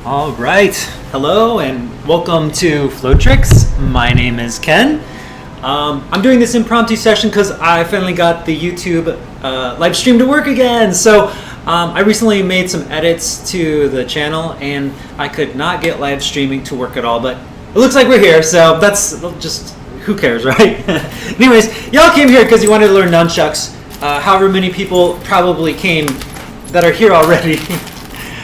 All right, hello and welcome to Flow Tricks. My name is Ken. I'm doing this impromptu session because I finally got the YouTube live stream to work again. So I recently made some edits to the channel and I could not get live streaming to work at all, but it looks like we're here, so that's just, who cares, right? Anyways, y'all came here because you wanted to learn nunchucks. However many people probably came that are here already.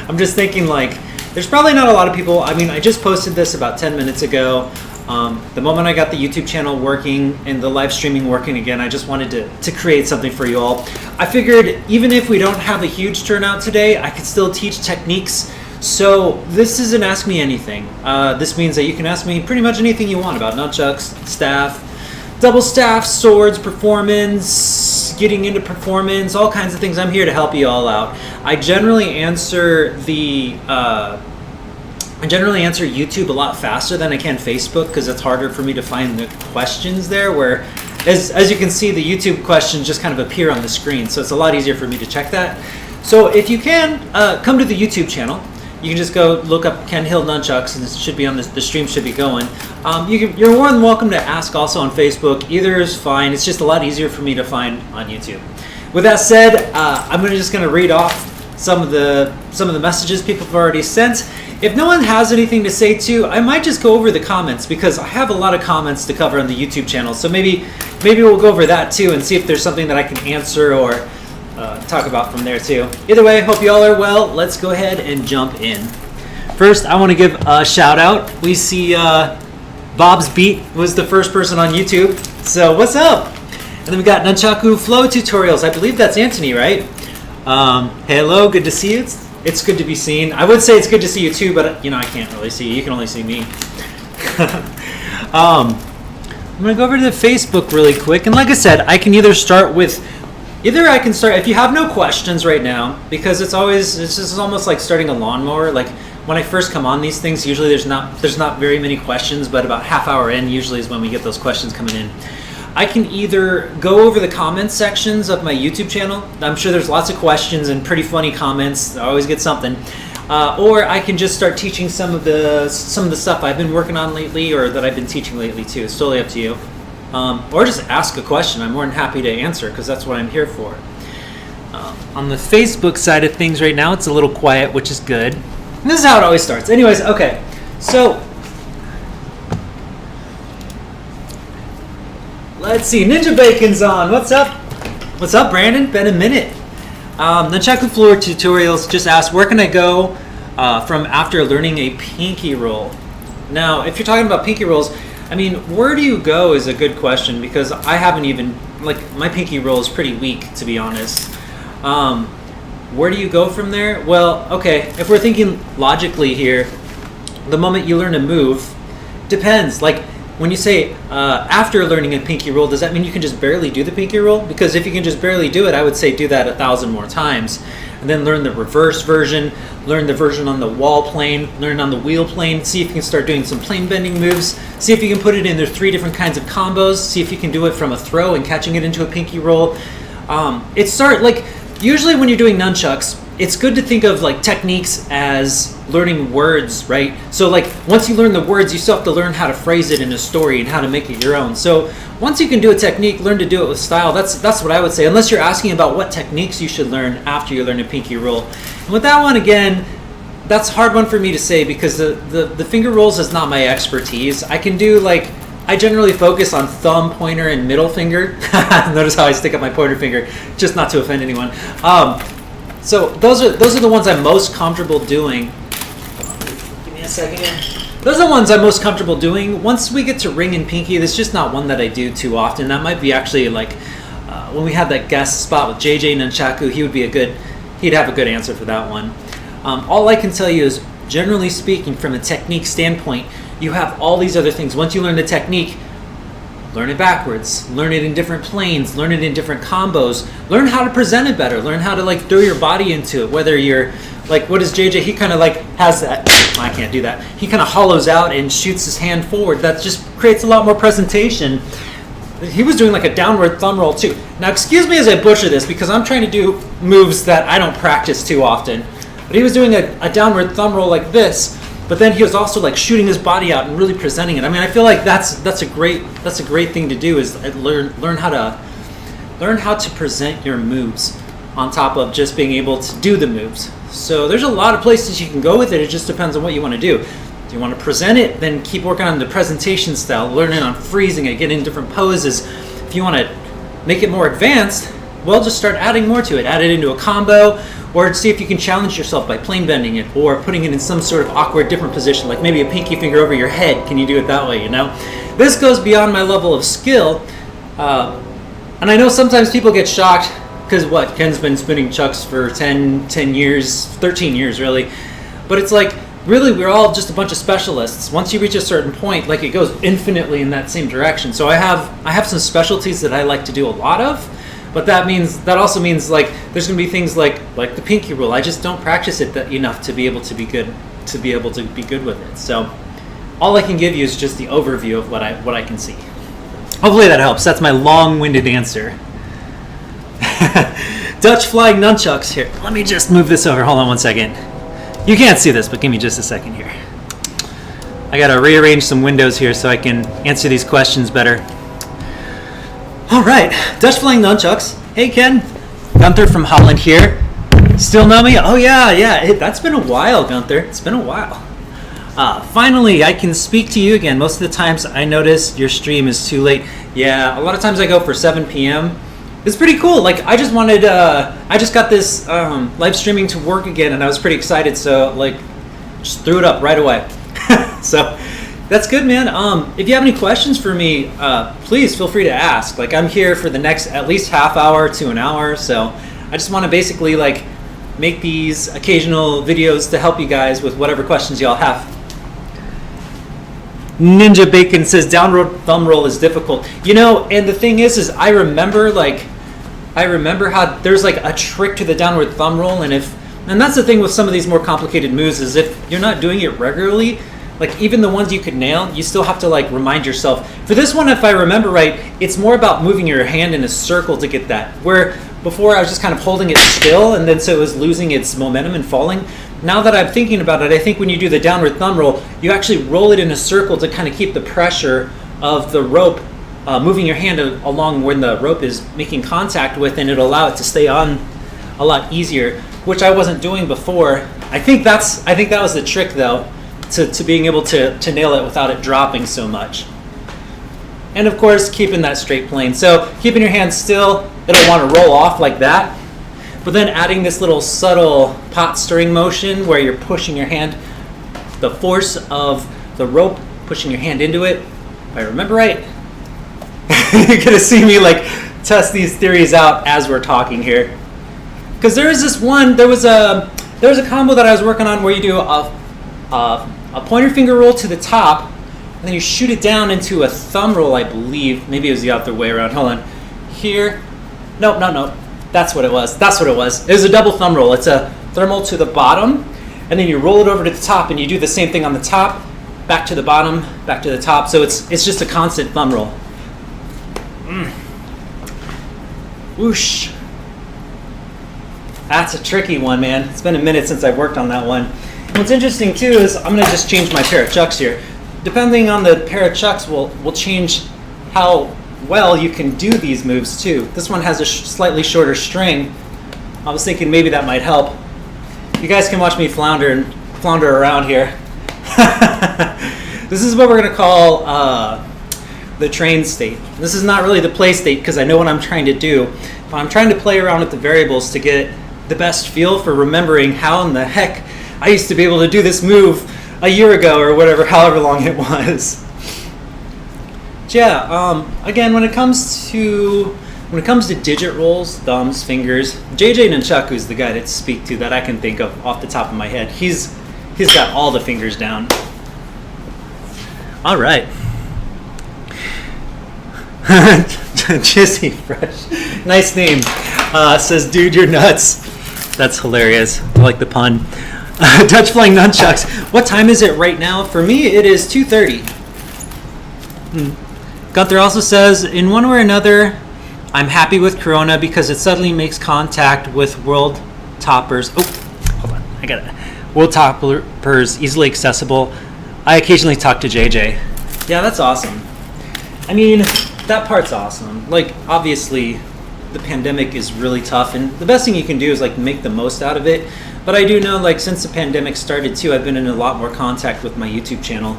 I'm just thinking, like, there's probably not a lot of people. I mean, I just posted this about 10 minutes ago. The moment I got the YouTube channel working and the live streaming working again, I just wanted to create something for you all. I figured even if we don't have a huge turnout today, I could still teach techniques. So this isn't Ask Me Anything. This means that you can ask me pretty much anything you want about nunchucks, staff, double staff, swords, performance, getting into performance, all kinds of things. I'm here to help you all out. I generally answer YouTube a lot faster than I can Facebook because it's harder for me to find the questions there, where as you can see, the YouTube questions just kind of appear on the screen, so it's a lot easier for me to check that. So if you can, come to the YouTube channel. You can just go look up Ken Hill Nunchucks and it should be on the stream should be going. You're more than welcome to ask also on Facebook. Either is fine. It's just a lot easier for me to find on YouTube. With that said, I'm just going to read off some of the messages people have already sent. If no one has anything to say too, I might just go over the comments because I have a lot of comments to cover on the YouTube channel. So maybe we'll go over that too and see if there's something that I can answer or talk about from there too. Either way, hope you all are well. Let's go ahead and jump in. First, I want to give a shout out. We see Bob's Beat was the first person on YouTube. So what's up? And then we got Nunchuck Flow Tutorials. I believe that's Anthony, right? Hello, good to see you. It's good to be seen. I would say it's good to see you too, but I can't really see you. You can only see me. I'm gonna go over to the Facebook really quick, and like I said, I can either start, if you have no questions right now, because it's just almost like starting a lawnmower. Like when I first come on these things, usually there's not very many questions, but about half hour in usually is when we get those questions coming in. I can either go over the comments sections of my YouTube channel. I'm sure there's lots of questions and pretty funny comments. I always get something. Or I can just start teaching some of the stuff I've been working on lately or that I've been teaching lately too. It's totally up to you. Or just ask a question. I'm more than happy to answer because that's what I'm here for. On the Facebook side of things right now, it's a little quiet, which is good. And this is how it always starts. Anyways, okay. So let's see. Ninja Bacon's on. What's up? What's up, Brandon? Been a minute. Nunchuck Floor Tutorials just asked, where can I go from after learning a pinky roll? Now, if you're talking about pinky rolls, I mean, where do you go is a good question because I haven't even, my pinky roll is pretty weak, to be honest. Where do you go from there? Well, okay, if we're thinking logically here, the moment you learn a move, depends. Like, when you say after learning a pinky roll, does that mean you can just barely do the pinky roll? Because if you can just barely do it, I would say do that 1,000 more times. And then learn the reverse version, learn the version on the wall plane, learn on the wheel plane, see if you can start doing some plane bending moves, see if you can put it in their 3 different kinds of combos, see if you can do it from a throw and catching it into a pinky roll. Usually when you're doing nunchucks, it's good to think of techniques as learning words, right? So once you learn the words, you still have to learn how to phrase it in a story and how to make it your own. So once you can do a technique, learn to do it with style. That's what I would say, unless you're asking about what techniques you should learn after you learn a pinky roll. And with that one, again, that's a hard one for me to say because the finger rolls is not my expertise. I can do I generally focus on thumb, pointer, and middle finger. Notice how I stick up my pointer finger, just not to offend anyone. So those are the ones I'm most comfortable doing. Give me a second here. Those are the ones I'm most comfortable doing. Once we get to ring and pinky, that's just not one that I do too often. That might be actually when we had that guest spot with JJ Nunchaku, he'd have a good answer for that one. All I can tell you is, generally speaking, from a technique standpoint, you have all these other things. Once you learn the technique, learn it backwards, learn it in different planes, learn it in different combos, learn how to present it better, learn how to throw your body into it, whether you're what is JJ, he kind of has that, I can't do that, he kind of hollows out and shoots his hand forward. That just creates a lot more presentation. He was doing a downward thumb roll too. Now excuse me as I butcher this because I'm trying to do moves that I don't practice too often. but he was doing a downward thumb roll like this, but then he was also like shooting his body out and really presenting it. I mean, I feel like that's a great thing to do, is learn how to present your moves on top of just being able to do the moves. So there's a lot of places you can go with it. It just depends on what you want to do. Do you want to present it? Then keep working on the presentation style, learning on freezing it, getting different poses. If you want to make it more advanced, well, just start adding more to it. Add it into a combo, or see if you can challenge yourself by plane bending it, or putting it in some sort of awkward different position, like maybe a pinky finger over your head. Can you do it that way, you know? This goes beyond my level of skill. And I know sometimes people get shocked, because Ken's been spinning chucks for 10 years, 13 years really. But it's like, really, we're all just a bunch of specialists. Once you reach a certain point, like, it goes infinitely in that same direction. So I have some specialties that I like to do a lot of, but that also means like there's going to be things like the pinky rule. I just don't practice it enough to be able to be good with it. So all I can give you is just the overview of what I can see. Hopefully that helps. That's my long-winded answer. Dutch flying nunchucks here. Let me just move this over. Hold on one second. You can't see this, but give me just a second here. I gotta rearrange some windows here so I can answer these questions better. All right, Dutch flying nunchucks. Hey Ken, Gunther from Holland here. Still know me? Oh yeah. That's been a while, Gunther. It's been a while. Finally, I can speak to you again. Most of the times I notice your stream is too late. Yeah, a lot of times I go for 7 p.m. It's pretty cool. Like, I just got this live streaming to work again, and I was pretty excited, so like, just threw it up right away. So that's good, man. If you have any questions for me, please feel free to ask. Like, I'm here for the next at least half hour to an hour, so I just want to basically like make these occasional videos to help you guys with whatever questions y'all have. Ninja Bacon says downward thumb roll is difficult. You know, and the thing is I remember how there's like a trick to the downward thumb roll, and that's the thing with some of these more complicated moves, is if you're not doing it regularly, like even the ones you could nail, you still have to like remind yourself. For this one, if I remember right, it's more about moving your hand in a circle to get that. Where before I was just kind of holding it still, and then so it was losing its momentum and falling. Now that I'm thinking about it, I think when you do the downward thumb roll, you actually roll it in a circle to kind of keep the pressure of the rope moving your hand along when the rope is making contact with, and it'll allow it to stay on a lot easier, which I wasn't doing before. I think that was the trick though, to being able to nail it without it dropping so much. And of course, keeping that straight plane. So keeping your hand still, it'll want to roll off like that. But then adding this little subtle pot stirring motion where you're pushing your hand, the force of the rope pushing your hand into it. If I remember right, you're gonna see me like test these theories out as we're talking here. Because there was a combo that I was working on where you do a pointer finger roll to the top, and then you shoot it down into a thumb roll, I believe. Maybe it was the other way around. Hold on. Here. No. That's what it was. It was a double thumb roll. It's a thermal to the bottom, and then you roll it over to the top, and you do the same thing on the top, back to the bottom, back to the top. So it's just a constant thumb roll. Whoosh. That's a tricky one, man. It's been a minute since I've worked on that one. And what's interesting too is I'm gonna just change my pair of chucks here. Depending on the pair of chucks will change how well you can do these moves too. This one has a slightly shorter string. I was thinking maybe that might help. You guys can watch me flounder around here. This is what we're gonna call the train state. This is not really the play state because I know what I'm trying to do, but I'm trying to play around with the variables to get the best feel for remembering how in the heck I used to be able to do this move a year ago or whatever, however long it was. Yeah, again, when it comes to digit rolls, thumbs, fingers, JJ Nunchuck, who's the guy to speak to that I can think of off the top of my head, he's got all the fingers down. All right. Jizzy Fresh, nice name. Says, dude, you're nuts. That's hilarious. I like the pun. Dutch flying nunchucks. What time is it right now? For me, it is 2:30. Gunther also says, in one way or another, I'm happy with Corona because it suddenly makes contact with world toppers. Oh, hold on. I got it. World toppers easily accessible. I occasionally talk to JJ. Yeah, that's awesome. I mean, that part's awesome. Like, obviously, the pandemic is really tough, and the best thing you can do is like make the most out of it. But I do know, like, since the pandemic started too, I've been in a lot more contact with my YouTube channel,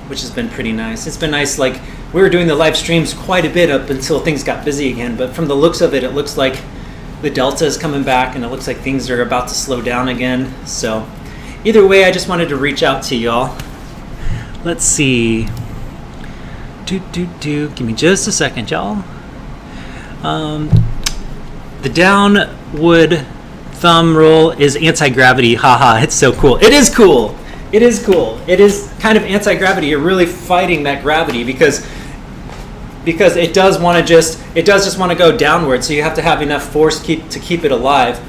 which has been pretty nice. It's been nice. Like, we were doing the live streams quite a bit up until things got busy again, but from the looks of it, it looks like the Delta is coming back, and it looks like things are about to slow down again. So either way, I just wanted to reach out to y'all. Let's see. Give me just a second, y'all. The downward thumb roll is anti-gravity. Haha, it's so cool. It is cool. It is cool. It is kind of anti-gravity. You're really fighting that gravity because it does just want to go downward. So you have to have enough force to keep it alive.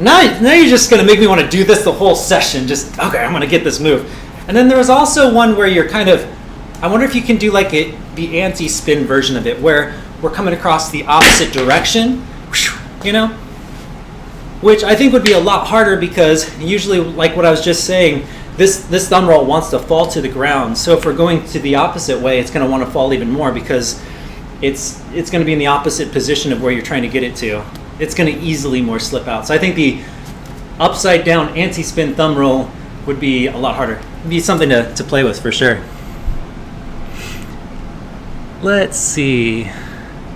Now you're just gonna make me want to do this the whole session. Just okay, I'm gonna get this move. And then there was also one where you're kind of, I wonder if you can do like the anti-spin version of it, where we're coming across the opposite direction, you know? Which I think would be a lot harder because usually, like what I was just saying, this thumb roll wants to fall to the ground. So if we're going to the opposite way, it's going to want to fall even more because it's going to be in the opposite position of where you're trying to get it to. It's going to easily more slip out. So I think the upside down anti-spin thumb roll would be a lot harder. It'd be something to play with for sure. Let's see.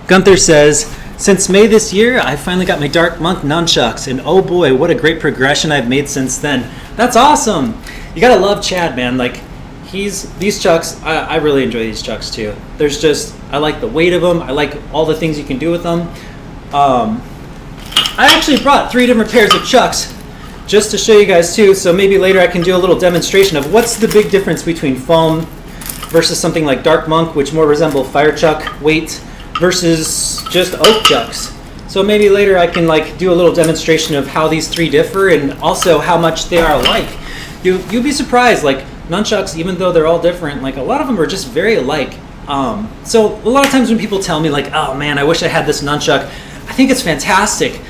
Gunther says, since May this year, I finally got my Dark Monk nunchucks, and oh boy, what a great progression I've made since then. That's awesome. You gotta love Chad, man. Like, these chucks, I really enjoy these chucks too. I like the weight of them. I like all the things you can do with them. I actually brought 3 different pairs of chucks just to show you guys too, so maybe later I can do a little demonstration of what's the big difference between foam versus something like Dark Monk, which more resemble fire chuck weight, versus just oak chucks. So maybe later I can like do a little demonstration of how these 3 differ and also how much they are alike. You'd be surprised, like nunchucks, even though they're all different, like a lot of them are just very alike. So a lot of times when people tell me like, oh man, I wish I had this nunchuck, I think it's fantastic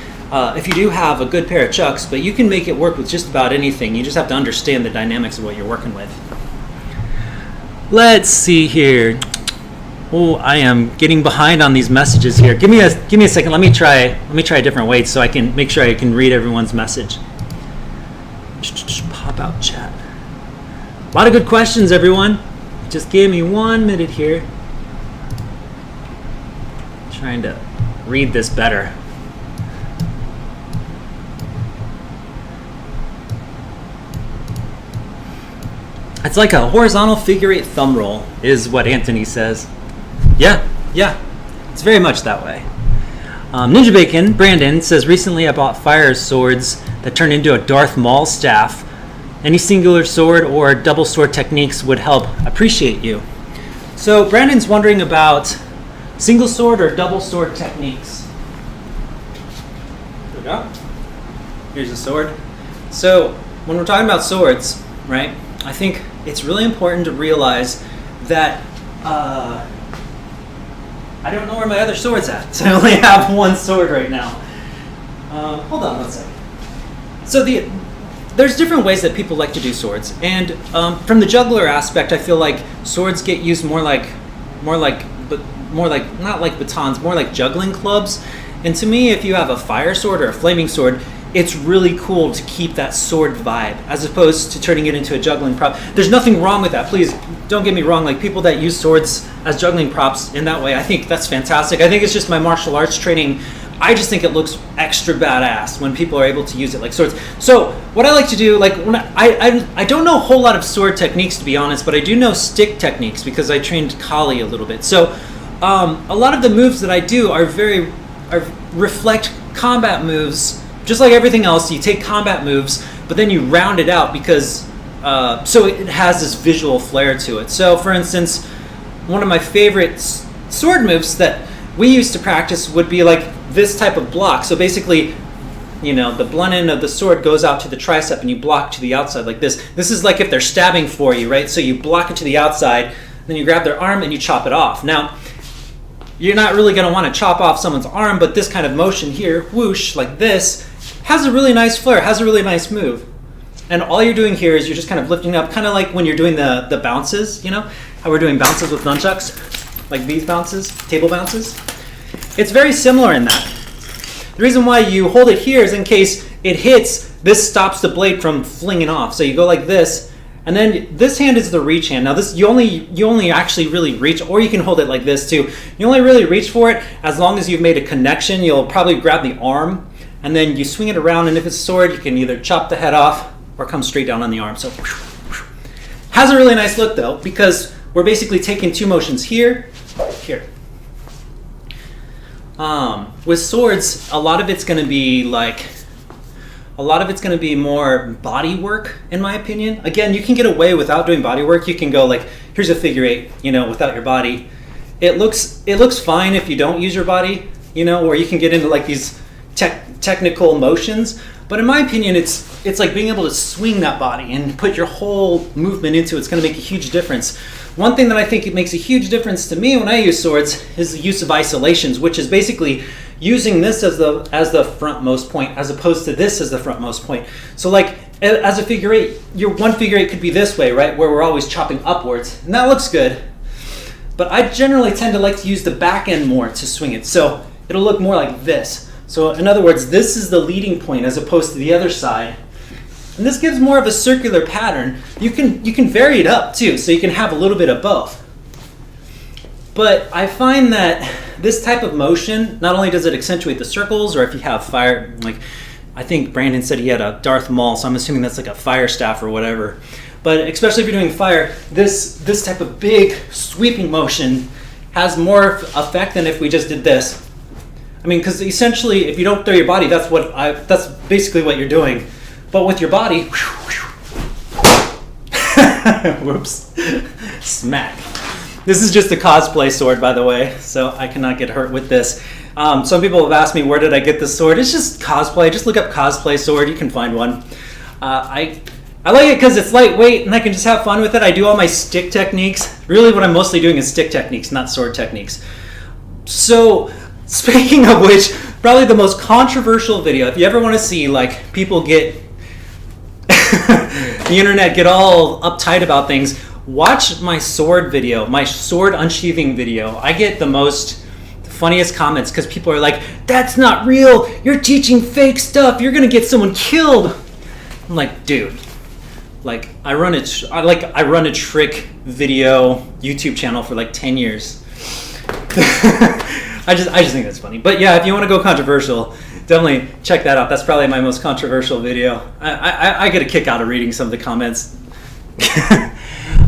if you do have a good pair of chucks, but you can make it work with just about anything. You just have to understand the dynamics of what you're working with. Let's see here. Oh, I am getting behind on these messages here. Give me a second. Let me try a different weight so I can make sure I can read everyone's message. Pop out chat. A lot of good questions, everyone. Just give me 1 minute here. Trying to read this better. It's like a horizontal figure 8 thumb roll, is what Anthony says. Yeah, it's very much that way. Ninja Bacon, Brandon, says, recently I bought fire swords that turn into a Darth Maul staff. Any singular sword or double sword techniques would help. Appreciate you. So Brandon's wondering about single sword or double sword techniques. There we go. Here's a sword. So when we're talking about swords, right, I think it's really important to realize that I don't know where my other sword's at, so I only have 1 sword right now. Hold on 1 second. So there's different ways that people like to do swords, and from the juggler aspect, I feel like swords get used more like not like batons, more like juggling clubs. And to me, if you have a fire sword or a flaming sword, it's really cool to keep that sword vibe as opposed to turning it into a juggling prop. There's nothing wrong with that. Please don't get me wrong. Like, people that use swords as juggling props in that way, I think that's fantastic. I think it's just my martial arts training. I just think it looks extra badass when people are able to use it like swords. So what I like to do, like, when I don't know a whole lot of sword techniques, to be honest, but I do know stick techniques because I trained Kali a little bit. So a lot of the moves that I do are reflect combat moves. Just like everything else, you take combat moves, but then you round it out because so it has this visual flair to it. So, for instance, one of my favorite sword moves that we used to practice would be like this type of block. So basically, you know, the blunt end of the sword goes out to the tricep and you block to the outside like this. This is like if they're stabbing for you, right? So you block it to the outside, then you grab their arm and you chop it off. Now, you're not really going to want to chop off someone's arm, but this kind of motion here, whoosh, like this, has a really nice flair, has a really nice move. And all you're doing here is you're just kind of lifting up, kind of like when you're doing the bounces, you know, how we're doing bounces with nunchucks, like these bounces, table bounces. It's very similar in that. The reason why you hold it here is in case it hits, this stops the blade from flinging off. So you go like this, and then this hand is the reach hand. Now this, you only actually really reach, or you can hold it like this too. You only really reach for it as long as you've made a connection. You'll probably grab the arm, and then you swing it around, and if it's a sword, you can either chop the head off or come straight down on the arm. So has a really nice look though, because we're basically taking two motions here, here. With swords, a lot of it's going to be more body work, in my opinion. Again, you can get away without doing body work. You can go like, here's a figure eight, you know, without your body. It looks fine if you don't use your body, you know, or you can get into like these technical motions. But in my opinion, it's like being able to swing that body and put your whole movement into it. It's going to make a huge difference. One thing that I think it makes a huge difference to me when I use swords is the use of isolations, which is basically using this as the frontmost point as opposed to this as the frontmost point. So like as a figure eight, your one figure eight could be this way, right, where we're always chopping upwards, and that looks good. But I generally tend to like to use the back end more to swing it, so it'll look more like this. So in other words, this is the leading point as opposed to the other side. And this gives more of a circular pattern. You can vary it up too, so you can have a little bit of both. But I find that this type of motion, not only does it accentuate the circles, or if you have fire, like I think Brandon said he had a Darth Maul, so I'm assuming that's like a fire staff or whatever. But especially if you're doing fire, this type of big sweeping motion has more effect than if we just did this. I mean, because essentially, if you don't throw your body, that's basically what you're doing. But with your body, whoops, smack. This is just a cosplay sword, by the way, so I cannot get hurt with this. Some people have asked me, where did I get this sword? It's just cosplay. Just look up cosplay sword. You can find one. I like it because it's lightweight and I can just have fun with it. I do all my stick techniques. Really, what I'm mostly doing is stick techniques, not sword techniques. So, speaking of which, probably the most controversial video, if you ever want to see like people get the internet get all uptight about things, watch my sword video, my sword unsheathing video. I get the funniest comments because people are like, that's not real, you're teaching fake stuff, you're gonna get someone killed. I'm like, dude, like I run a trick video YouTube channel for like 10 years. I just think that's funny. But yeah, if you want to go controversial, definitely check that out. That's probably my most controversial video. I get a kick out of reading some of the comments.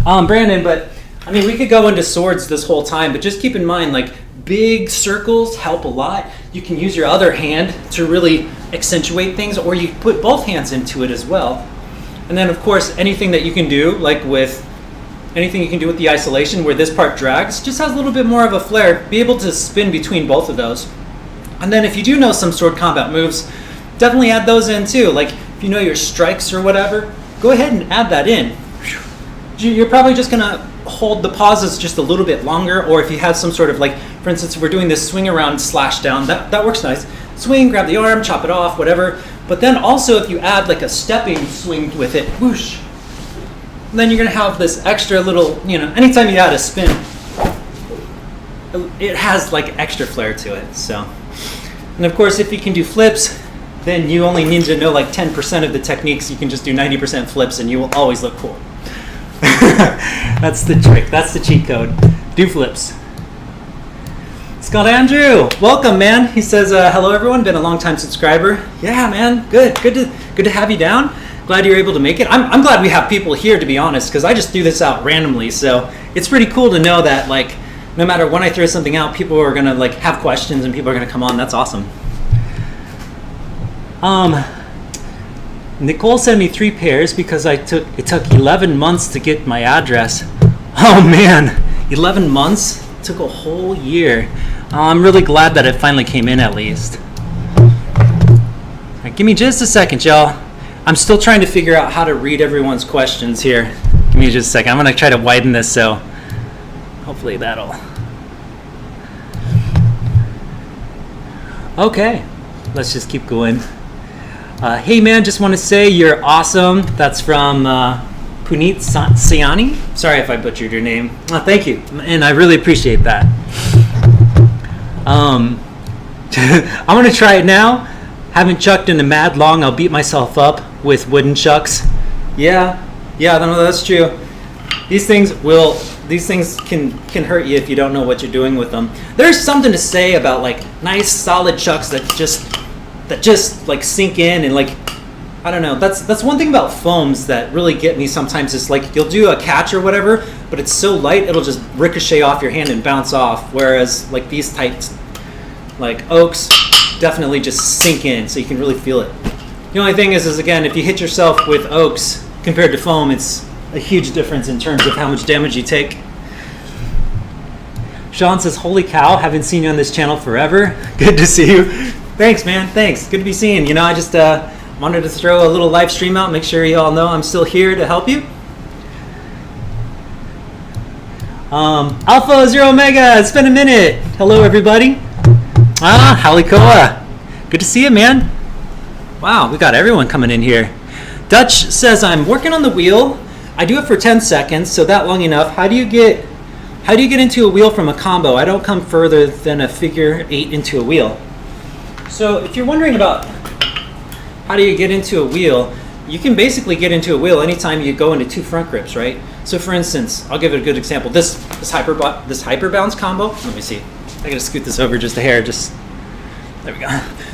Brandon, but I mean, we could go into swords this whole time, but just keep in mind, like, big circles help a lot. You can use your other hand to really accentuate things, or you put both hands into it as well. And then, of course, anything that you can do, like anything you can do with the isolation where this part drags, just has a little bit more of a flair. Be able to spin between both of those. And then if you do know some sword combat moves, definitely add those in too. Like if you know your strikes or whatever, go ahead and add that in. You're probably just gonna hold the pauses just a little bit longer, or if you have some sort of, like, for instance, if we're doing this swing around slash down, that works nice. Swing, grab the arm, chop it off, whatever. But then also if you add like a stepping swing with it, whoosh, then you're gonna have this extra little, you know, anytime you add a spin, it has like extra flair to it. So, and of course, if you can do flips, then you only need to know like 10% of the techniques. You can just do 90% flips and you will always look cool. That's the trick. That's the cheat code. Do flips. Scott Andrew, welcome, man. He says, hello everyone, been a long time subscriber. Yeah, man, good to have you down. Glad you're able to make it. I'm glad we have people here, to be honest, because I just threw this out randomly. So it's pretty cool to know that, like, no matter when I throw something out, people are gonna like have questions and people are gonna come on. That's awesome. Nicole sent me 3 pairs because it took 11 months to get my address. Oh man, 11 months? It took a whole year. I'm really glad that it finally came in at least. All right, give me just a second, y'all. I'm still trying to figure out how to read everyone's questions here. Give me just a second. I'm gonna try to widen this so hopefully that'll. Okay, let's just keep going. Hey man, just want to say you're awesome. That's from Puneet Siani. Sorry if I butchered your name. Thank you, and I really appreciate that. I'm gonna try it now. Haven't chucked in a mad long. I'll beat myself up with wooden chucks. Yeah, no, that's true. These things can hurt you if you don't know what you're doing with them. There's something to say about like nice solid chucks that just like sink in, and like, I don't know, that's one thing about foams that really get me sometimes. Is like you'll do a catch or whatever, but it's so light it'll just ricochet off your hand and bounce off, whereas like these types like oaks definitely just sink in, so you can really feel it. The only thing is again, if you hit yourself with oaks compared to foam, it's a huge difference in terms of how much damage you take. Sean says, holy cow, haven't seen you on this channel forever. Good to see you. Thanks, man. Thanks. Good to be seen. You know, I just wanted to throw a little live stream out, make sure you all know I'm still here to help you. Alpha Zero Omega, it's been a minute. Hello, everybody. Halikoa. Good to see you, man. Wow, we got everyone coming in here. Dutch says, I'm working on the wheel. I do it for 10 seconds, so that long enough. How do you get into a wheel from a combo? I don't come further than a figure 8 into a wheel. So if you're wondering about how do you get into a wheel, you can basically get into a wheel anytime you go into 2 front grips, right? So for instance, I'll give it a good example. This hyper bounce combo. Let me see. I gotta scoot this over just a hair. There we go.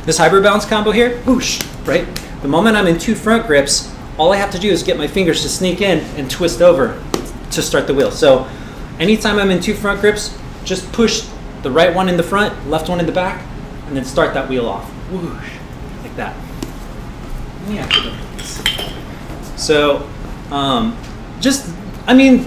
This hyper bounce combo here, whoosh, right? The moment I'm in 2 front grips, all I have to do is get my fingers to sneak in and twist over to start the wheel. So anytime I'm in 2 front grips, just push the right one in the front, left one in the back, and then start that wheel off. Whoosh, like that. Let me actually do this. So,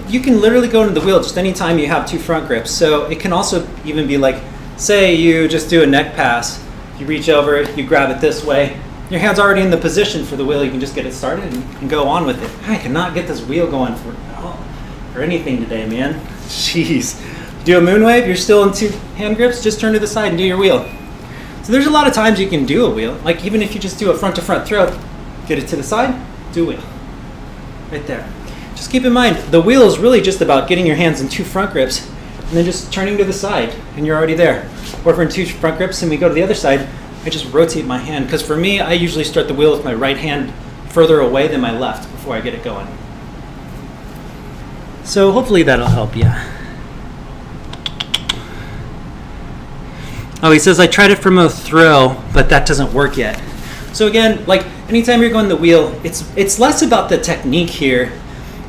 you can literally go into the wheel just anytime you have 2 front grips. So it can also even be like, say you just do a neck pass, you reach over, you grab it this way, your hand's already in the position for the wheel, you can just get it started and go on with it. I cannot get this wheel going for anything today, man. Jeez. Do a moonwave, you're still in 2 hand grips, just turn to the side and do your wheel. So there's a lot of times you can do a wheel. Like even if you just do a front to front throw, get it to the side, do a wheel. Right there. Just keep in mind, the wheel is really just about getting your hands in 2 front grips and then just turning to the side and you're already there. Or if we're in 2 front grips and we go to the other side, I just rotate my hand. Because for me, I usually start the wheel with my right hand further away than my left before I get it going. So hopefully that'll help you. Oh, he says, I tried it from a throw, but that doesn't work yet. So again, like anytime you're going the wheel, it's less about the technique here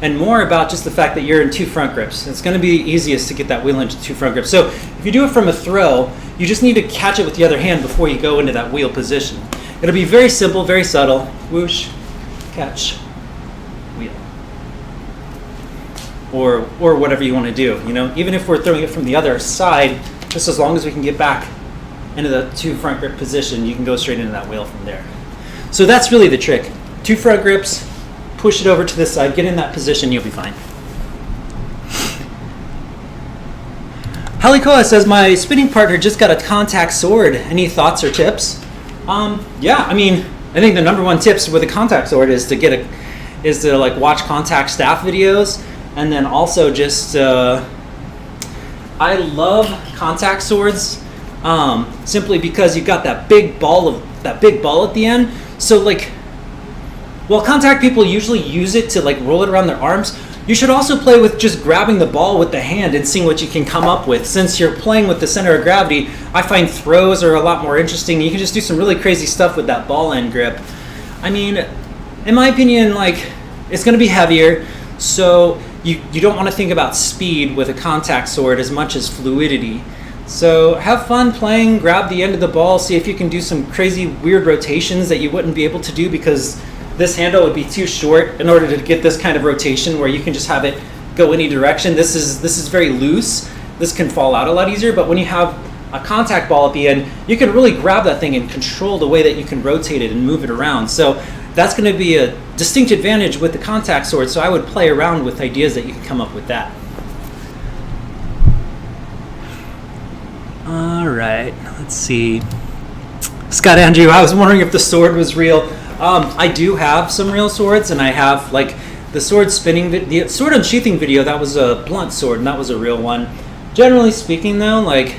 and more about just the fact that you're in 2 front grips. It's going to be easiest to get that wheel into 2 front grips. So if you do it from a throw, you just need to catch it with the other hand before you go into that wheel position. It'll be very simple, very subtle. Whoosh, catch, wheel. Or whatever you want to do. You know, even if we're throwing it from the other side, just as long as we can get back into the 2 front grip position, you can go straight into that wheel from there. So that's really the trick. 2 front grips, push it over to this side, get in that position, you'll be fine. Halikoa says, my spinning partner just got a contact sword. Any thoughts or tips? Yeah, I mean, I think the number one tips with a contact sword is to like watch contact staff videos, and then also just I love contact swords simply because you've got that big ball at the end. So like, while contact people usually use it to like roll it around their arms, you should also play with just grabbing the ball with the hand and seeing what you can come up with. Since you're playing with the center of gravity, I find throws are a lot more interesting. You can just do some really crazy stuff with that ball end grip. I mean, in my opinion, like, it's going to be heavier, so you don't want to think about speed with a contact sword as much as fluidity. So have fun playing, grab the end of the ball, see if you can do some crazy weird rotations that you wouldn't be able to do because this handle would be too short in order to get this kind of rotation where you can just have it go any direction. This is very loose. This can fall out a lot easier, but when you have a contact ball at the end, you can really grab that thing and control the way that you can rotate it and move it around. So that's going to be a distinct advantage with the contact sword, so I would play around with ideas that you can come up with that. All right, let's see. Scott Andrew, I was wondering if the sword was real. I do have some real swords, and I have like the sword spinning, the sword unsheathing video. That was a blunt sword, and that was a real one. Generally speaking, though, like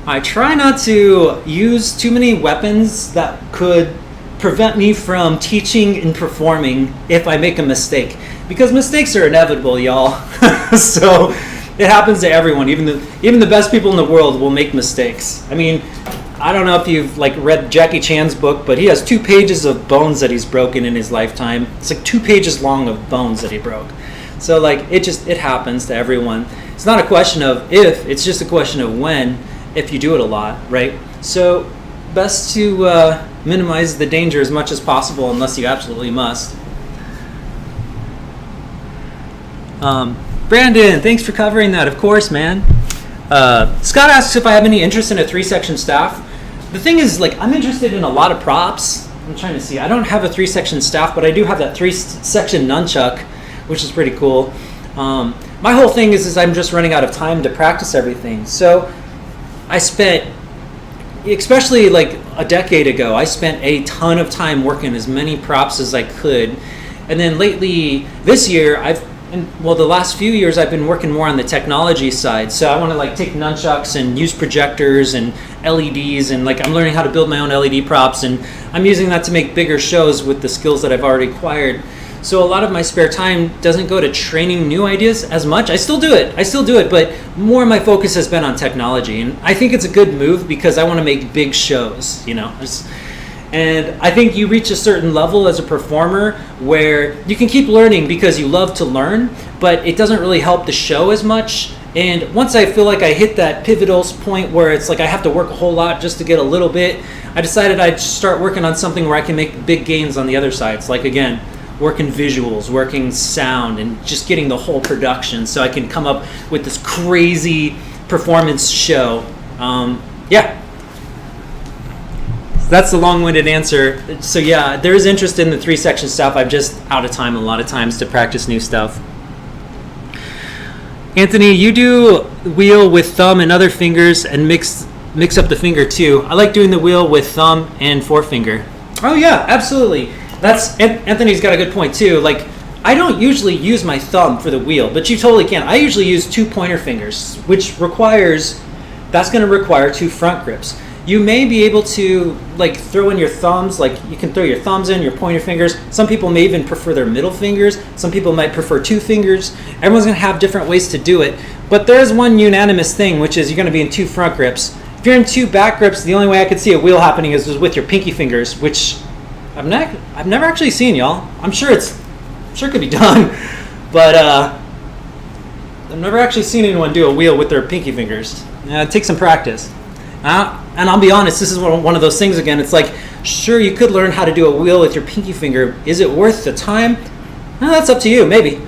I try not to use too many weapons that could prevent me from teaching and performing if I make a mistake, because mistakes are inevitable, y'all. So it happens to everyone. Even the best people in the world will make mistakes. I mean, I don't know if you've like read Jackie Chan's book, but he has 2 pages of bones that he's broken in his lifetime. It's like 2 pages long of bones that he broke. So like it happens to everyone. It's not a question of if, it's just a question of when, if you do it a lot, right? So best to minimize the danger as much as possible unless you absolutely must. Brandon, thanks for covering that. Of course, man. Scott asks if I have any interest in a 3-section staff. The thing is, like, I'm interested in a lot of props. I'm trying to see. I don't have a 3-section staff, but I do have that 3-section nunchuck, which is pretty cool. My whole thing is I'm just running out of time to practice everything. So I spent, especially like a decade ago, I spent a ton of time working as many props as I could. And then lately, this year, the last few years I've been working more on the technology side. So I want to like take nunchucks and use projectors and LEDs, and like I'm learning how to build my own LED props, and I'm using that to make bigger shows with the skills that I've already acquired. So a lot of my spare time doesn't go to training new ideas as much. I still do it, but more of my focus has been on technology. And I think it's a good move because I want to make big shows, you know. And I think you reach a certain level as a performer where you can keep learning because you love to learn, but it doesn't really help the show as much. And once I feel like I hit that pivotal point where it's like I have to work a whole lot just to get a little bit, I decided I'd start working on something where I can make big gains on the other sides. Like, again, working visuals, working sound, and just getting the whole production so I can come up with this crazy performance show. Yeah. That's the long-winded answer. So yeah, there is interest in the 3-section stuff. I'm just out of time a lot of times to practice new stuff. Anthony, you do wheel with thumb and other fingers and mix up the finger too. I like doing the wheel with thumb and forefinger. Oh yeah, absolutely. Anthony's got a good point too. Like, I don't usually use my thumb for the wheel, but you totally can. I usually use 2 pointer fingers, that's going to require 2 front grips. You may be able to like throw in your thumbs, like you can throw your thumbs in, your pointer fingers. Some people may even prefer their middle fingers. Some people might prefer 2 fingers. Everyone's gonna have different ways to do it. But there is one unanimous thing, which is you're gonna be in 2 front grips. If you're in 2 back grips, the only way I could see a wheel happening is with your pinky fingers, which I've never actually seen, y'all. I'm sure it could be done, but I've never actually seen anyone do a wheel with their pinky fingers. It takes some practice. And I'll be honest, this is one of those things again. It's like, sure, you could learn how to do a wheel with your pinky finger. Is it worth the time? Well, that's up to you, maybe.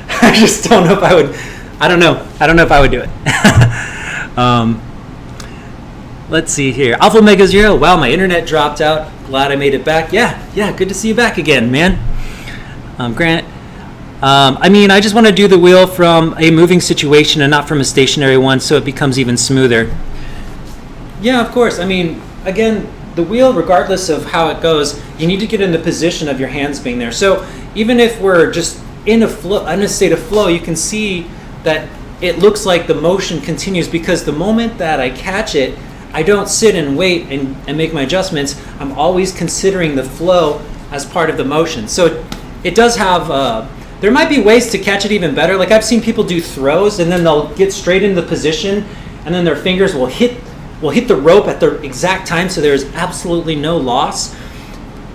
I just don't know if I would. I don't know if I would do it. Let's see here. Alpha Omega Zero. Wow, my internet dropped out. Glad I made it back. Yeah, good to see you back again, man. Grant. I just want to do the wheel from a moving situation and not from a stationary one, so it becomes even smoother. Yeah, of course. I mean, again, the wheel, regardless of how it goes, you need to get in the position of your hands being there. So even if we're just in a state of flow, you can see that it looks like the motion continues, because the moment that I catch it, I don't sit and wait and make my adjustments. I'm always considering the flow as part of the motion. So it does have, there might be ways to catch it even better. Like I've seen people do throws and then they'll get straight into the position and then their fingers will hit the rope at the exact time, so there's absolutely no loss.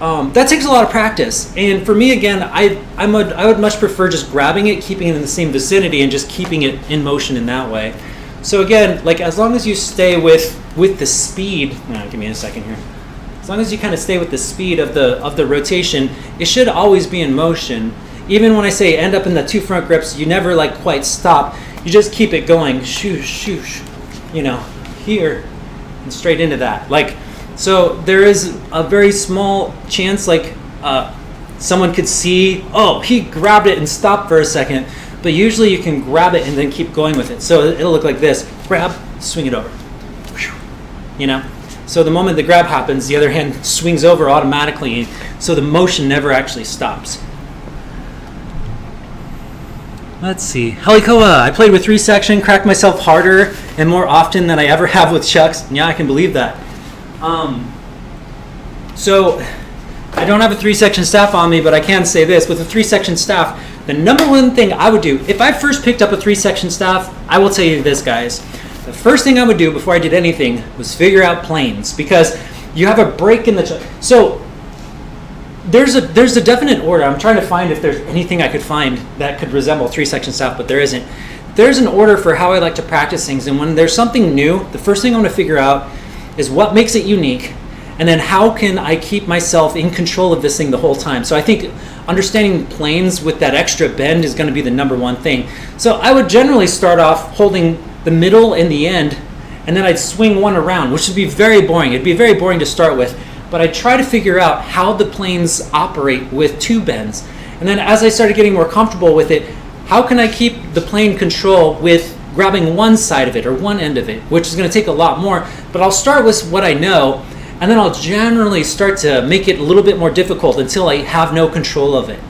That takes a lot of practice, and for me, again, I would much prefer just grabbing it, keeping it in the same vicinity, and just keeping it in motion in that way. So again, like as long as you stay with the speed, give me a second here. As long as you kind of stay with the speed of the rotation, it should always be in motion. Even when I say end up in the 2 front grips, you never like quite stop. You just keep it going, shoosh, shoosh, here. And straight into that. Like, so there is a very small chance like someone could see, oh, he grabbed it and stopped for a second, but usually you can grab it and then keep going with it. So it'll look like this: grab, swing it over, So the moment the grab happens, the other hand swings over automatically, so the motion never actually stops. Let's see. Helikoa, I played with 3-section, cracked myself harder and more often than I ever have with chucks. Yeah, I can believe that. So I don't have a 3-section staff on me, but I can say this. With a 3-section staff, the number one thing I would do, if I first picked up a 3-section staff, I will tell you this, guys. The first thing I would do before I did anything was figure out planes, because you have a break in the chuck. So there's a definite order. I'm trying to find if there's anything I could find that could resemble 3-section staff, but there isn't. There's an order for how I like to practice things, and when there's something new, the first thing I want to figure out is what makes it unique, and then how can I keep myself in control of this thing the whole time. So I think understanding planes with that extra bend is going to be the number one thing. So I would generally start off holding the middle and the end, and then I'd swing one around, which would be very boring. It'd be very boring to start with, but I'd try to figure out how the planes operate with 2 bends. And then as I started getting more comfortable with it, how can I keep the plane control with grabbing one side of it or one end of it, which is going to take a lot more, but I'll start with what I know, and then I'll generally start to make it a little bit more difficult until I have no control of it.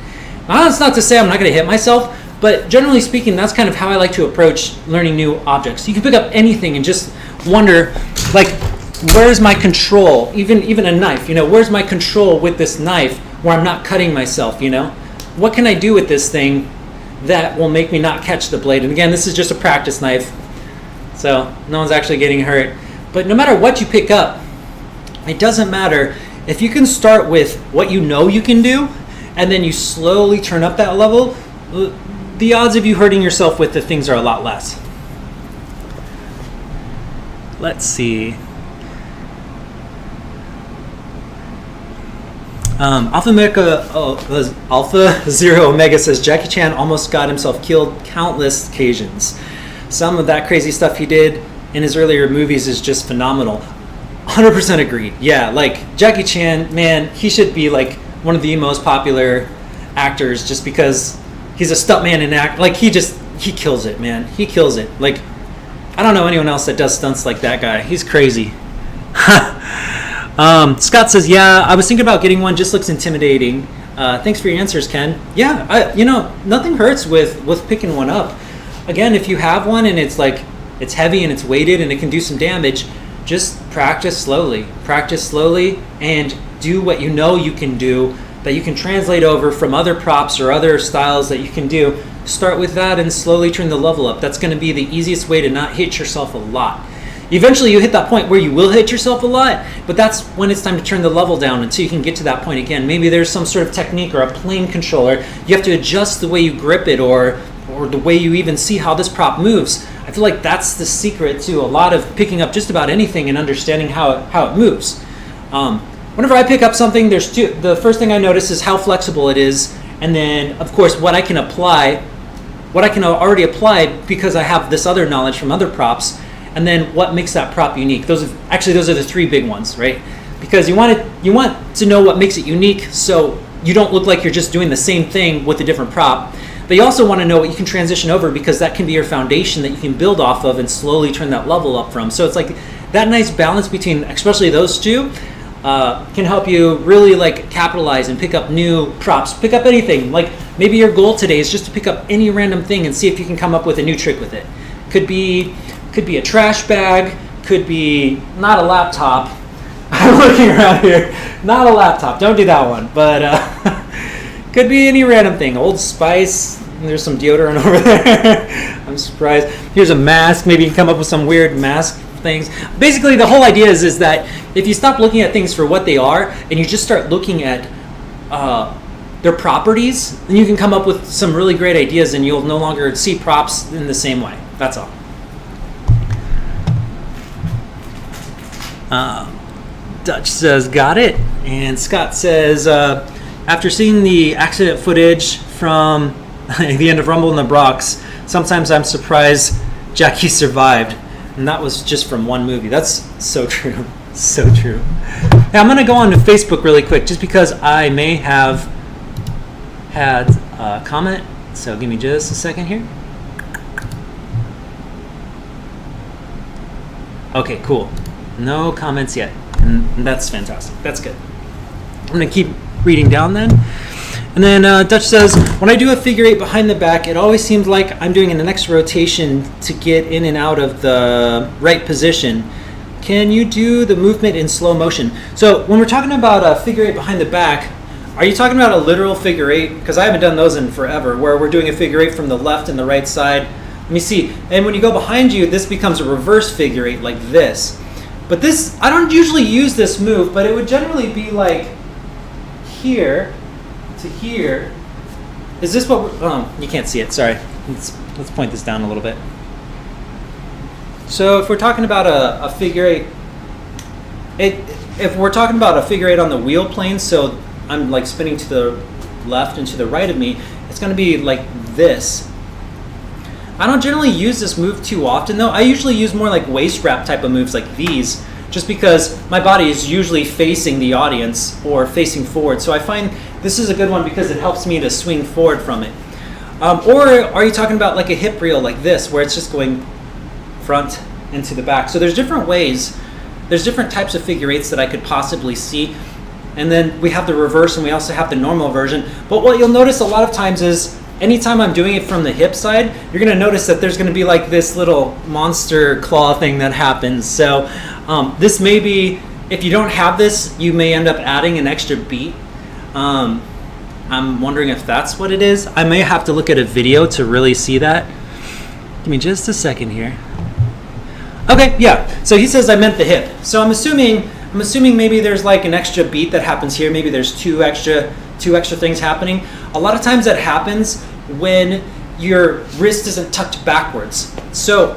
Now, that's not to say I'm not going to hit myself, but generally speaking, that's kind of how I like to approach learning new objects. You can pick up anything and just wonder, like, where's my control? Even a knife, where's my control with this knife where I'm not cutting myself, What can I do with this thing that will make me not catch the blade? And again, this is just a practice knife, so no one's actually getting hurt. But no matter what you pick up, it doesn't matter. If you can start with what you know you can do, and then you slowly turn up that level, the odds of you hurting yourself with the things are a lot less. Let's see. Alpha Zero Omega says Jackie Chan almost got himself killed countless occasions. Some of that crazy stuff he did in his earlier movies is just phenomenal. 100% agreed. Yeah, like Jackie Chan, man, he should be like one of the most popular actors just because he's a stuntman and act. Like he kills it, man. He kills it. Like I don't know anyone else that does stunts like that guy. He's crazy. Scott says, yeah, I was thinking about getting one. Just looks intimidating. Thanks for your answers, Ken. Yeah, nothing hurts with picking one up. Again, if you have one and it's heavy and it's weighted and it can do some damage, just practice slowly. Practice slowly and do what you know you can do that you can translate over from other props or other styles that you can do. Start with that and slowly turn the level up. That's going to be the easiest way to not hit yourself a lot. Eventually you hit that point where you will hit yourself a lot, but that's when it's time to turn the level down until you can get to that point again. Maybe there's some sort of technique or a plane controller. You have to adjust the way you grip it or the way you even see how this prop moves. I feel like that's the secret to a lot of picking up just about anything and understanding how it moves. Whenever I pick up something, the first thing I notice is how flexible it is, and then of course what I can already apply because I have this other knowledge from other props. And then what makes that prop unique? Those are the 3 big ones, right? Because you want to know what makes it unique, so you don't look like you're just doing the same thing with a different prop. But you also want to know what you can transition over, because that can be your foundation that you can build off of and slowly turn that level up from. So it's like that nice balance between, especially those two, can help you really like capitalize and pick up new props. Pick up anything. Like maybe your goal today is just to pick up any random thing and see if you can come up with a new trick with it. Could be a trash bag, could be not a laptop. I'm looking around here. Not a laptop. Don't do that one. But could be any random thing. Old Spice. There's some deodorant over there. I'm surprised. Here's a mask. Maybe you can come up with some weird mask things. Basically, the whole idea is that if you stop looking at things for what they are and you just start looking at their properties, then you can come up with some really great ideas and you'll no longer see props in the same way. That's all. Dutch says, got it. And Scott says, after seeing the accident footage from the end of Rumble in the Bronx, sometimes I'm surprised Jackie survived. And that was just from one movie. That's so true. So true. Now I'm going to go on to Facebook really quick just because I may have had a comment. So give me just a second here. Okay, cool. No comments yet. and that's fantastic. That's good. I'm going to keep reading down then. And then Dutch says, when I do a figure 8 behind the back, it always seems like I'm doing an extra rotation to get in and out of the right position. Can you do the movement in slow motion? So when we're talking about a figure 8 behind the back, are you talking about a literal figure 8? Because I haven't done those in forever, where we're doing a figure 8 from the left and the right side. Let me see. And when you go behind you, this becomes a reverse figure 8 like this. But this, I don't usually use this move, but it would generally be like here to here. Is this what we're, oh, you can't see it, sorry. Let's point this down a little bit. So if we're talking about a figure 8, if we're talking about a figure 8 on the wheel plane, so I'm like spinning to the left and to the right of me, it's going to be like this. I don't generally use this move too often though. I usually use more like waist wrap type of moves like these, just because my body is usually facing the audience or facing forward. So I find this is a good one because it helps me to swing forward from it. Or are you talking about like a hip reel like this, where it's just going front into the back? So there's different ways, there's different types of figure 8s that I could possibly see. And then we have the reverse and we also have the normal version. But what you'll notice a lot of times is anytime I'm doing it from the hip side, you're going to notice that there's going to be like this little monster claw thing that happens. So this may be, if you don't have this, you may end up adding an extra beat. I'm wondering if that's what it is. I may have to look at a video to really see that. Give me just a second here. Okay, yeah. So he says I meant the hip. So I'm assuming maybe there's like an extra beat that happens here. Maybe there's two extra things happening. A lot of times that happens when your wrist isn't tucked backwards. So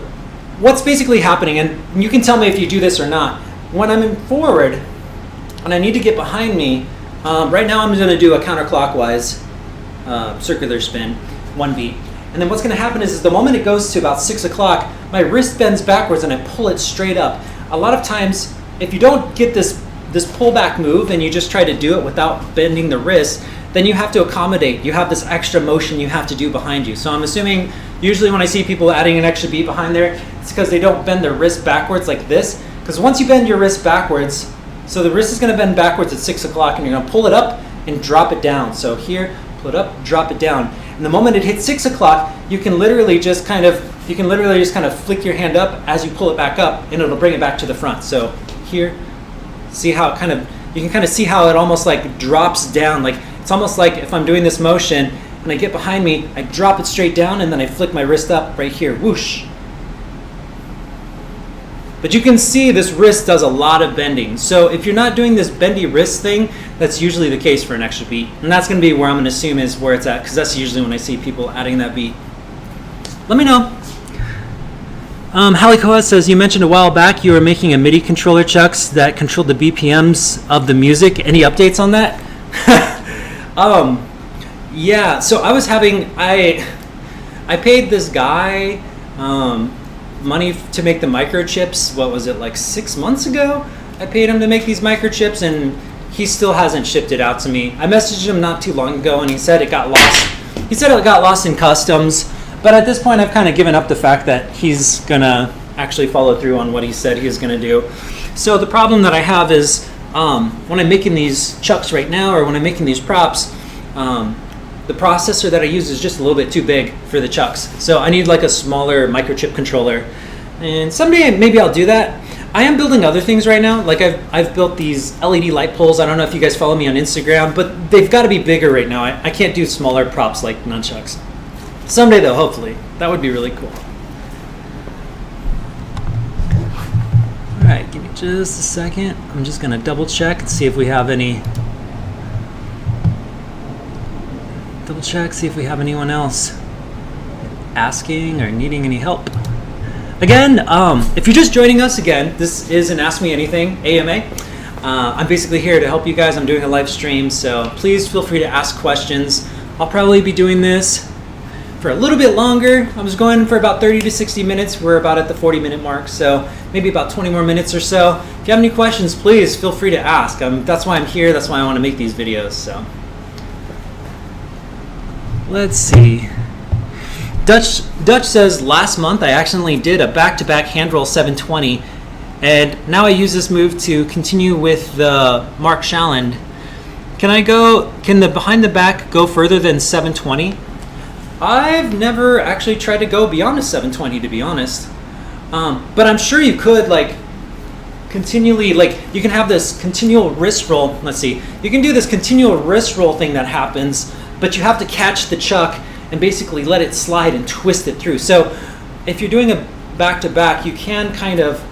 what's basically happening, and you can tell me if you do this or not, when I'm in forward and I need to get behind me, right now I'm going to do a counterclockwise circular spin, 1 beat. And then what's going to happen is the moment it goes to about 6 o'clock, my wrist bends backwards and I pull it straight up. A lot of times, if you don't get this pullback move and you just try to do it without bending the wrist, then you have to accommodate. You have this extra motion you have to do behind you. So I'm assuming usually when I see people adding an extra beat behind there, it's because they don't bend their wrist backwards like this. Because once you bend your wrist backwards, so the wrist is going to bend backwards at 6 o'clock and you're going to pull it up and drop it down. So here, pull it up, drop it down. And the moment it hits 6 o'clock, you can literally just kind of flick your hand up as you pull it back up and it'll bring it back to the front. So here, see how you can kind of see how it almost like drops down. Like it's almost like if I'm doing this motion and I get behind me, I drop it straight down and then I flick my wrist up right here, whoosh. But you can see this wrist does a lot of bending. So if you're not doing this bendy wrist thing, that's usually the case for an extra beat. And that's going to be where I'm going to assume is where it's at, because that's usually when I see people adding that beat. Let me know. Halikoa says, you mentioned a while back you were making a MIDI controller, Chucks, that controlled the BPMs of the music. Any updates on that? Yeah, so I was having, I paid this guy money to make the microchips. What was it, like 6 months ago? I paid him to make these microchips and he still hasn't shipped it out to me. I messaged him not too long ago and he said it got lost. He said it got lost in customs, but at this point I've kind of given up the fact that he's gonna actually follow through on what he said he was gonna do. So the problem that I have is when I'm making these chucks right now, or when I'm making these props, the processor that I use is just a little bit too big for the chucks. So I need like a smaller microchip controller. And someday maybe I'll do that. I am building other things right now. Like I've built these LED light poles. I don't know if you guys follow me on Instagram, but they've got to be bigger right now. I can't do smaller props like nunchucks. Someday though, hopefully. That would be really cool. All right, give me just a second. I'm just gonna double check and see if we have any. Double check, see if we have anyone else asking or needing any help. Again, if you're just joining us again, this is an Ask Me Anything AMA. I'm basically here to help you guys. I'm doing a live stream, so please feel free to ask questions. I'll probably be doing this for a little bit longer. I was going for about 30 to 60 minutes. We're about at the 40-minute mark, so maybe about 20 more minutes or so. If you have any questions, please feel free to ask. That's why I'm here. That's why I want to make these videos. So let's see. Dutch says, last month I accidentally did a back-to-back hand roll 720 And now I use this move to continue with the Mark Shalland. Can the behind the back go further than 720? I've never actually tried to go beyond a 720, to be honest. But I'm sure you could, like, continually, like, you can have this continual wrist roll. Let's see. You can do this continual wrist roll thing that happens, but you have to catch the chuck and basically let it slide and twist it through. So if you're doing a back-to-back, you can kind of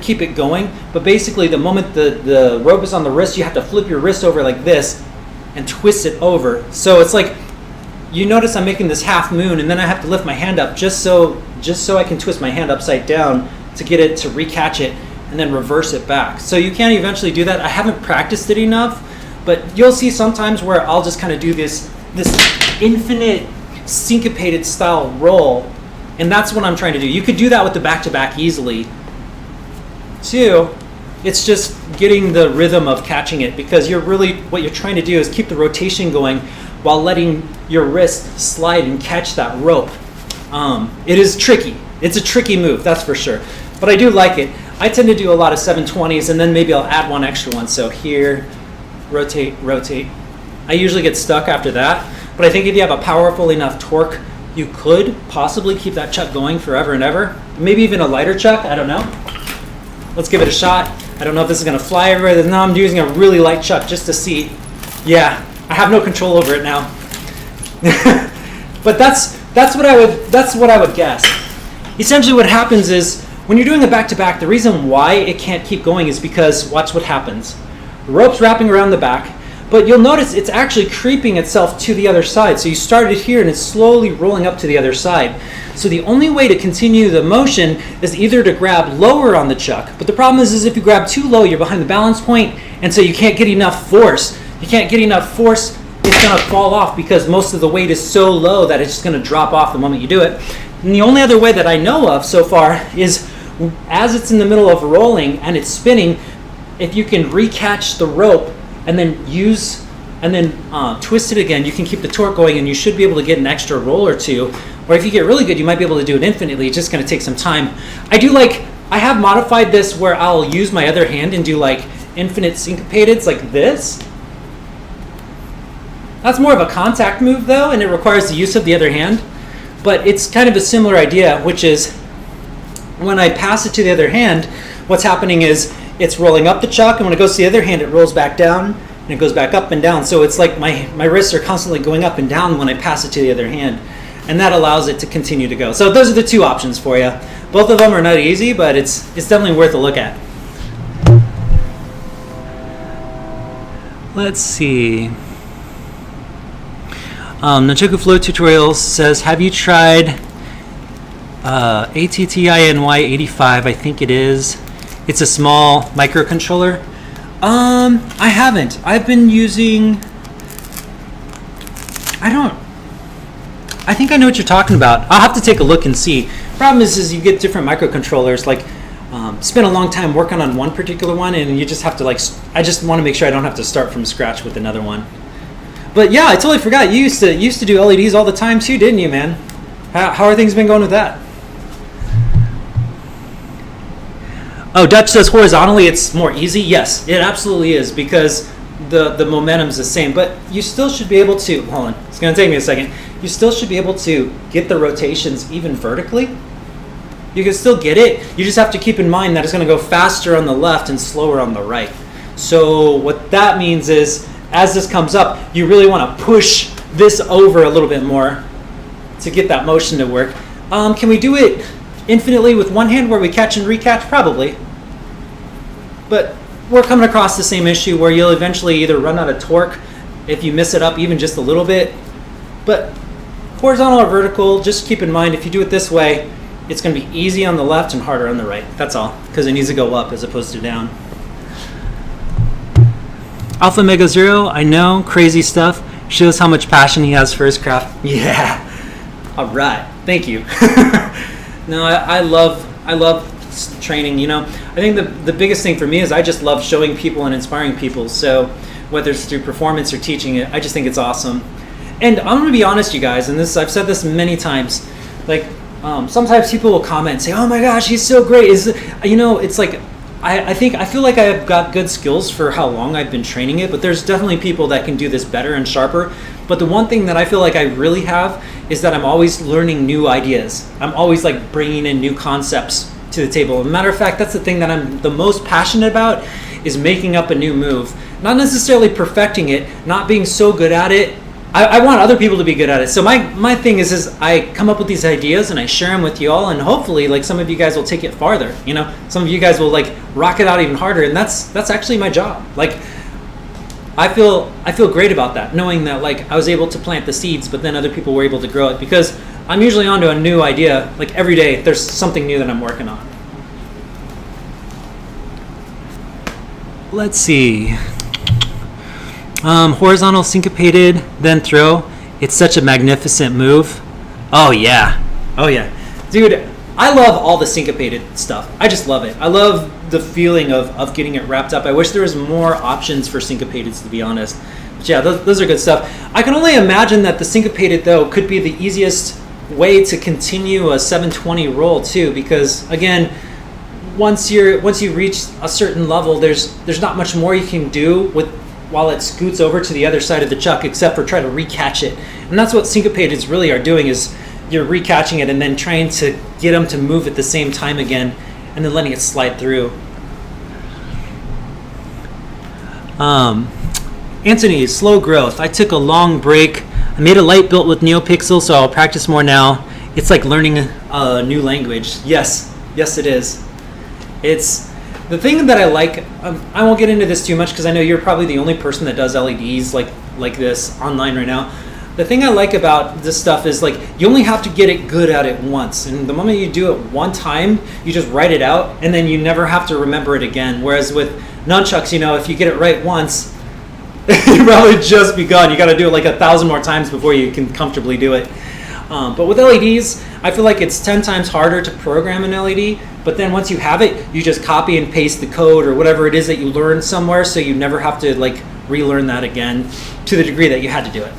keep it going, but basically the moment the rope is on the wrist, you have to flip your wrist over like this and twist it over. So it's like, you notice I'm making this half moon, and then I have to lift my hand up just so I can twist my hand upside down to get it to recatch it and then reverse it back. So you can eventually do that. I haven't practiced it enough, but you'll see sometimes where I'll just kind of do this infinite syncopated style roll, and that's what I'm trying to do. You could do that with the back-to-back easily. Two, it's just getting the rhythm of catching it, because what you're trying to do is keep the rotation going while letting your wrist slide and catch that rope. It is tricky. It's a tricky move, that's for sure. But I do like it. I tend to do a lot of 720s, and then maybe I'll add one extra one. So here, rotate, rotate. I usually get stuck after that, but I think if you have a powerful enough torque, you could possibly keep that chuck going forever and ever. Maybe even a lighter chuck, I don't know. Let's give it a shot. I don't know if this is gonna fly everywhere. Now I'm using a really light chuck just to see. Yeah, I have no control over it now. But that's what I would guess. Essentially what happens is when you're doing a back-to-back, the reason why it can't keep going is because, watch what happens. The rope's wrapping around the back, but you'll notice it's actually creeping itself to the other side. So you started here and it's slowly rolling up to the other side. So the only way to continue the motion is either to grab lower on the chuck, but the problem is if you grab too low, you're behind the balance point, and so you can't get enough force. You can't get enough force, it's gonna fall off because most of the weight is so low that it's just gonna drop off the moment you do it. And the only other way that I know of so far is as it's in the middle of rolling and it's spinning, if you can recatch the rope and then twist it again, you can keep the torque going, and you should be able to get an extra roll or two. Or if you get really good, you might be able to do it infinitely. It's just going to take some time. I have modified this where I'll use my other hand and do like infinite syncopateds like this. That's more of a contact move though, and it requires the use of the other hand. But it's kind of a similar idea, which is when I pass it to the other hand, what's happening is it's rolling up the chuck, and when it goes to the other hand, it rolls back down, and it goes back up and down. So it's like my wrists are constantly going up and down when I pass it to the other hand. And that allows it to continue to go. So those are the two options for you. Both of them are not easy, but it's definitely worth a look at. Let's see. Nunchuck Flow Tutorials says, have you tried ATTINY85? I think it is. It's a small microcontroller. I haven't. I've been using... I think I know what you're talking about. I'll have to take a look and see. Problem is you get different microcontrollers. Like, spend a long time working on one particular one, and you just have to I just want to make sure I don't have to start from scratch with another one. But yeah, I totally forgot. You used to do LEDs all the time too, didn't you, man? How are things been going with that? Oh, Dutch says horizontally it's more easy. Yes, it absolutely is, because the momentum's the same, but you still should be able to, hold on, it's gonna take me a second. You still should be able to get the rotations even vertically. You can still get it. You just have to keep in mind that it's gonna go faster on the left and slower on the right. So what that means is, as this comes up, you really wanna push this over a little bit more to get that motion to work. Can we do it infinitely with one hand where we catch and recatch? Probably. But we're coming across the same issue where you'll eventually either run out of torque if you miss it up even just a little bit. But horizontal or vertical, just keep in mind, if you do it this way, it's going to be easy on the left and harder on the right. That's all, because it needs to go up as opposed to down. Alpha Mega Zero, I know, crazy stuff. Shows how much passion he has for his craft. Yeah. All right. Thank you. No, I love training. You know, I think the biggest thing for me is I just love showing people and inspiring people. So whether it's through performance or teaching it, I just think it's awesome. And I'm gonna be honest, you guys, and I've said this many times. Like, sometimes people will comment and say, "Oh my gosh, he's so great." It's like I feel like I've got good skills for how long I've been training it, but there's definitely people that can do this better and sharper. But the one thing that I feel like I really have is that I'm always learning new ideas. I'm always like bringing in new concepts to the table. As a matter of fact, that's the thing that I'm the most passionate about, is making up a new move. Not necessarily perfecting it, not being so good at it. I want other people to be good at it. So my thing is I come up with these ideas and I share them with you all, and hopefully like some of you guys will take it farther. Some of you guys will like rock it out even harder, and that's actually my job. Like I feel great about that, knowing that like I was able to plant the seeds, but then other people were able to grow it, because I'm usually onto a new idea. Like every day there's something new that I'm working on. Let's see. Horizontal syncopated, then throw. It's such a magnificent move. Oh yeah. Dude, I love all the syncopated stuff. I just love it. I love the feeling of getting it wrapped up. I wish there was more options for syncopateds, to be honest. But yeah, those are good stuff. I can only imagine that the syncopated, though, could be the easiest way to continue a 720 roll too, because again, once you reach a certain level, there's not much more you can do while it scoots over to the other side of the chuck, except for try to recatch it. And that's what syncopateds really are doing, is you're recatching it and then trying to get them to move at the same time again, and then letting it slide through. Anthony, slow growth. I took a long break. I made a light built with NeoPixel, so I'll practice more now. It's like learning a new language. Yes, it is. It's the thing that I like. I won't get into this too much because I know you're probably the only person that does LEDs like this online right now. The thing I like about this stuff is like you only have to get it good at it once, and the moment you do it one time, you just write it out, and then you never have to remember it again. Whereas with nunchucks, if you get it right once, you've probably just begun. You got to do it like 1,000 more times before you can comfortably do it. But with LEDs, I feel like it's 10 times harder to program an LED, but then once you have it, you just copy and paste the code or whatever it is that you learned somewhere, so you never have to like relearn that again to the degree that you had to do it.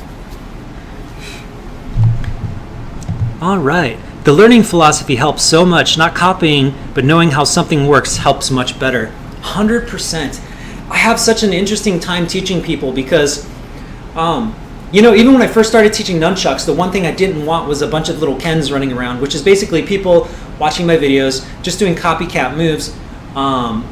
All right. The learning philosophy helps so much. Not copying, but knowing how something works helps much better. 100%. I have such an interesting time teaching people because even when I first started teaching nunchucks, the one thing I didn't want was a bunch of little Kens running around, which is basically people watching my videos, just doing copycat moves. I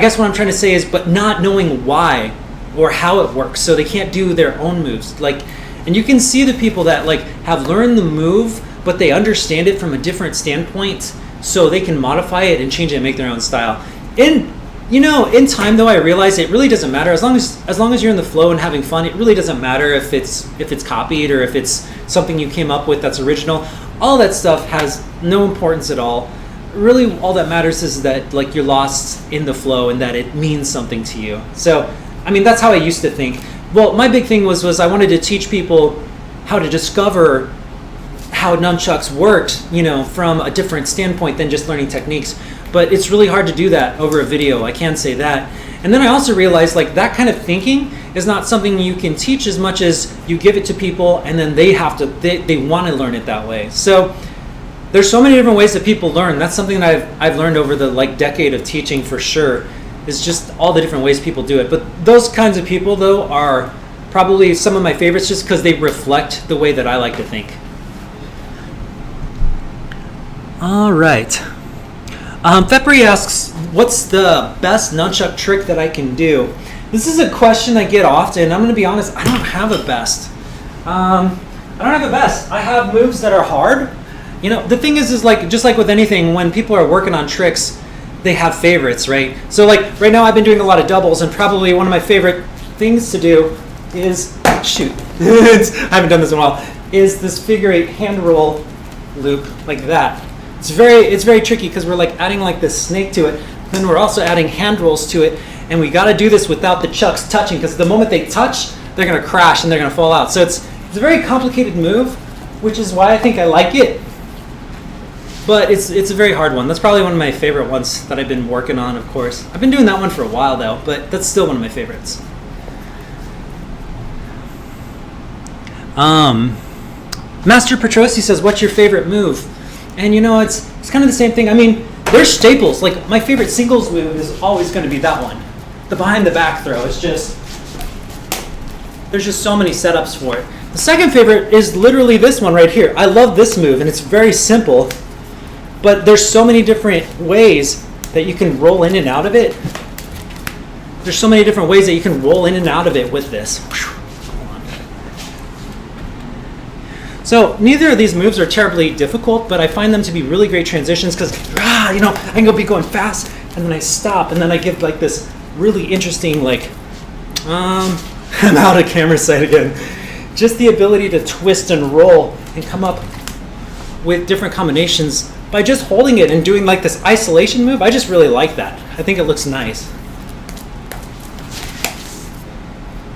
guess what I'm trying to say is, but not knowing why or how it works, so they can't do their own moves. And you can see the people that have learned the move, but they understand it from a different standpoint, so they can modify it and change it and make their own style. In time though, I realize it really doesn't matter as long as you're in the flow and having fun. It really doesn't matter if it's copied or if it's something you came up with that's original. All that stuff has no importance at all. Really, all that matters is that you're lost in the flow and that it means something to you. So, that's how I used to think. Well, my big thing was I wanted to teach people how to discover how nunchucks worked, from a different standpoint than just learning techniques. But it's really hard to do that over a video, I can say that. And then I also realized that kind of thinking is not something you can teach as much as you give it to people and then they want to learn it that way. So there's so many different ways that people learn. That's something that I've learned over the decade of teaching for sure, is just all the different ways people do it. But those kinds of people though are probably some of my favorites just because they reflect the way that I like to think. All right. Fepri asks, what's the best nunchuck trick that I can do? This is a question I get often. I'm going to be honest, I don't have a best. I have moves that are hard. The thing is just like with anything, when people are working on tricks, they have favorites, right? So right now I've been doing a lot of doubles, and probably one of my favorite things to do is, I haven't done this in a while, is this figure 8 hand roll loop like that. It's very tricky because we're adding this snake to it, then we're also adding hand rolls to it, and we got to do this without the chucks touching, because the moment they touch, they're going to crash and they're going to fall out. So it's a very complicated move, which is why I think I like it. But it's a very hard one. That's probably one of my favorite ones that I've been working on, of course. I've been doing that one for a while though, but that's still one of my favorites. Master Petrosi says, what's your favorite move? And you know, it's kind of the same thing. I mean, there's staples. Like, my favorite singles move is always going to be that one. The behind the back throw. It's just, there's just so many setups for it. The second favorite is literally this one right here. I love this move, and it's very simple, but there's so many different ways that you can roll in and out of it. There's so many different ways that you can roll in and out of it with this. So neither of these moves are terribly difficult, but I find them to be really great transitions because, you know, I can be going fast, and then I stop, and then I give like this really interesting, like, I'm out of camera sight again. Just the ability to twist and roll and come up with different combinations by just holding it and doing like this isolation move. I just really like that. I think it looks nice.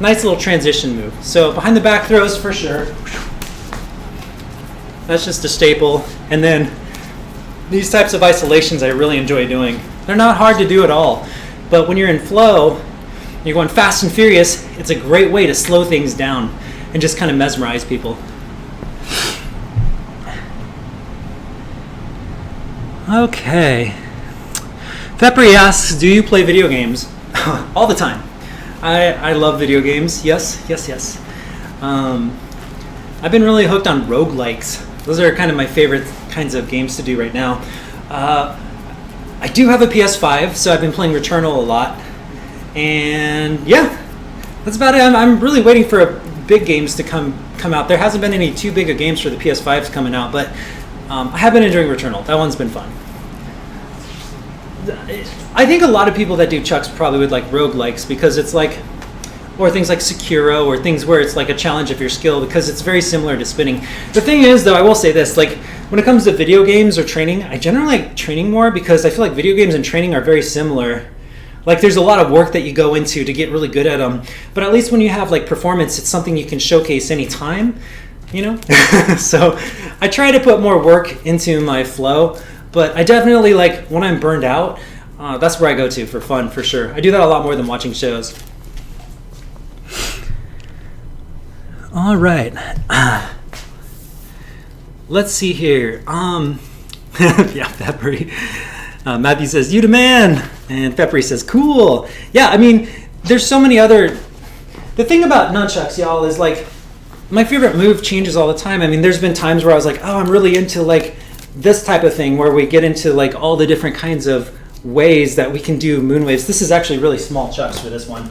Nice little transition move. So behind the back throws for sure. That's just a staple. And then these types of isolations I really enjoy doing. They're not hard to do at all. But when you're in flow, you're going fast and furious, it's a great way to slow things down and just kind of mesmerize people. Okay. Peppery asks, do you play video games? All the time. I love video games. Yes. I've been really hooked on roguelikes. Those are kind of my favorite kinds of games to do right now. I do have a PS5, so I've been playing Returnal a lot. And yeah, that's about it. I'm really waiting for big games to come out. There hasn't been any too big of games for the PS5s coming out, but I have been enjoying Returnal. That one's been fun. I think a lot of people that do chucks probably would like roguelikes because it's like, or things like Sekiro or things where it's like a challenge of your skill because it's very similar to spinning. The thing is, though, I will say this, like when it comes to video games or training, I generally like training more because I feel like video games and training are very similar. Like there's a lot of work that you go into to get really good at them, but at least when you have like performance, it's something you can showcase anytime, you know? So I try to put more work into my flow, but I definitely like when I'm burned out, that's where I go to for fun, for sure. I do that a lot more than watching shows. All right. Let's see here. Yeah, Peppery. Matthew says, you the man. And Peppery says, cool. Yeah, I mean, there's so many other... The thing about nunchucks, y'all, is like, my favorite move changes all the time. I mean, there's been times where I was like, oh, I'm really into like this type of thing where we get into like all the different kinds of ways that we can do moon waves. This is actually really small chucks for this one.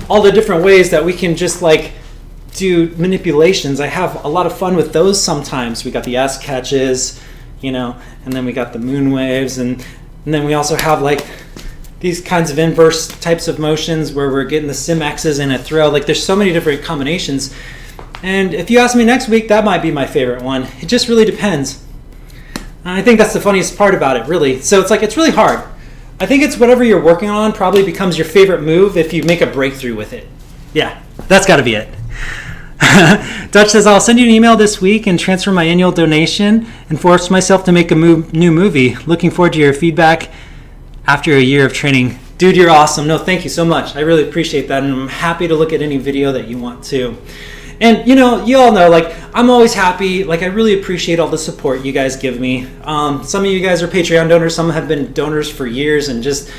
All the different ways that we can just like do manipulations. I have a lot of fun with those sometimes. We got the ass catches, you know, and then we got the moon waves, and then we also have like these kinds of inverse types of motions where we're getting the sim X's in a throw. Like there's so many different combinations. And if you ask me next week, that might be my favorite one. It just really depends. And I think that's the funniest part about it, really. So it's like, it's really hard. I think it's whatever you're working on probably becomes your favorite move if you make a breakthrough with it. Yeah, that's got to be it. Dutch says, I'll send you an email this week and transfer my annual donation and force myself to make a new movie. Looking forward to your feedback after a year of training. Dude, you're awesome. No, thank you so much. I really appreciate that, and I'm happy to look at any video that you want to. And, you know, you all know, like, I'm always happy. Like, I really appreciate all the support you guys give me. Some of you guys are Patreon donors. Some have been donors for years, and just,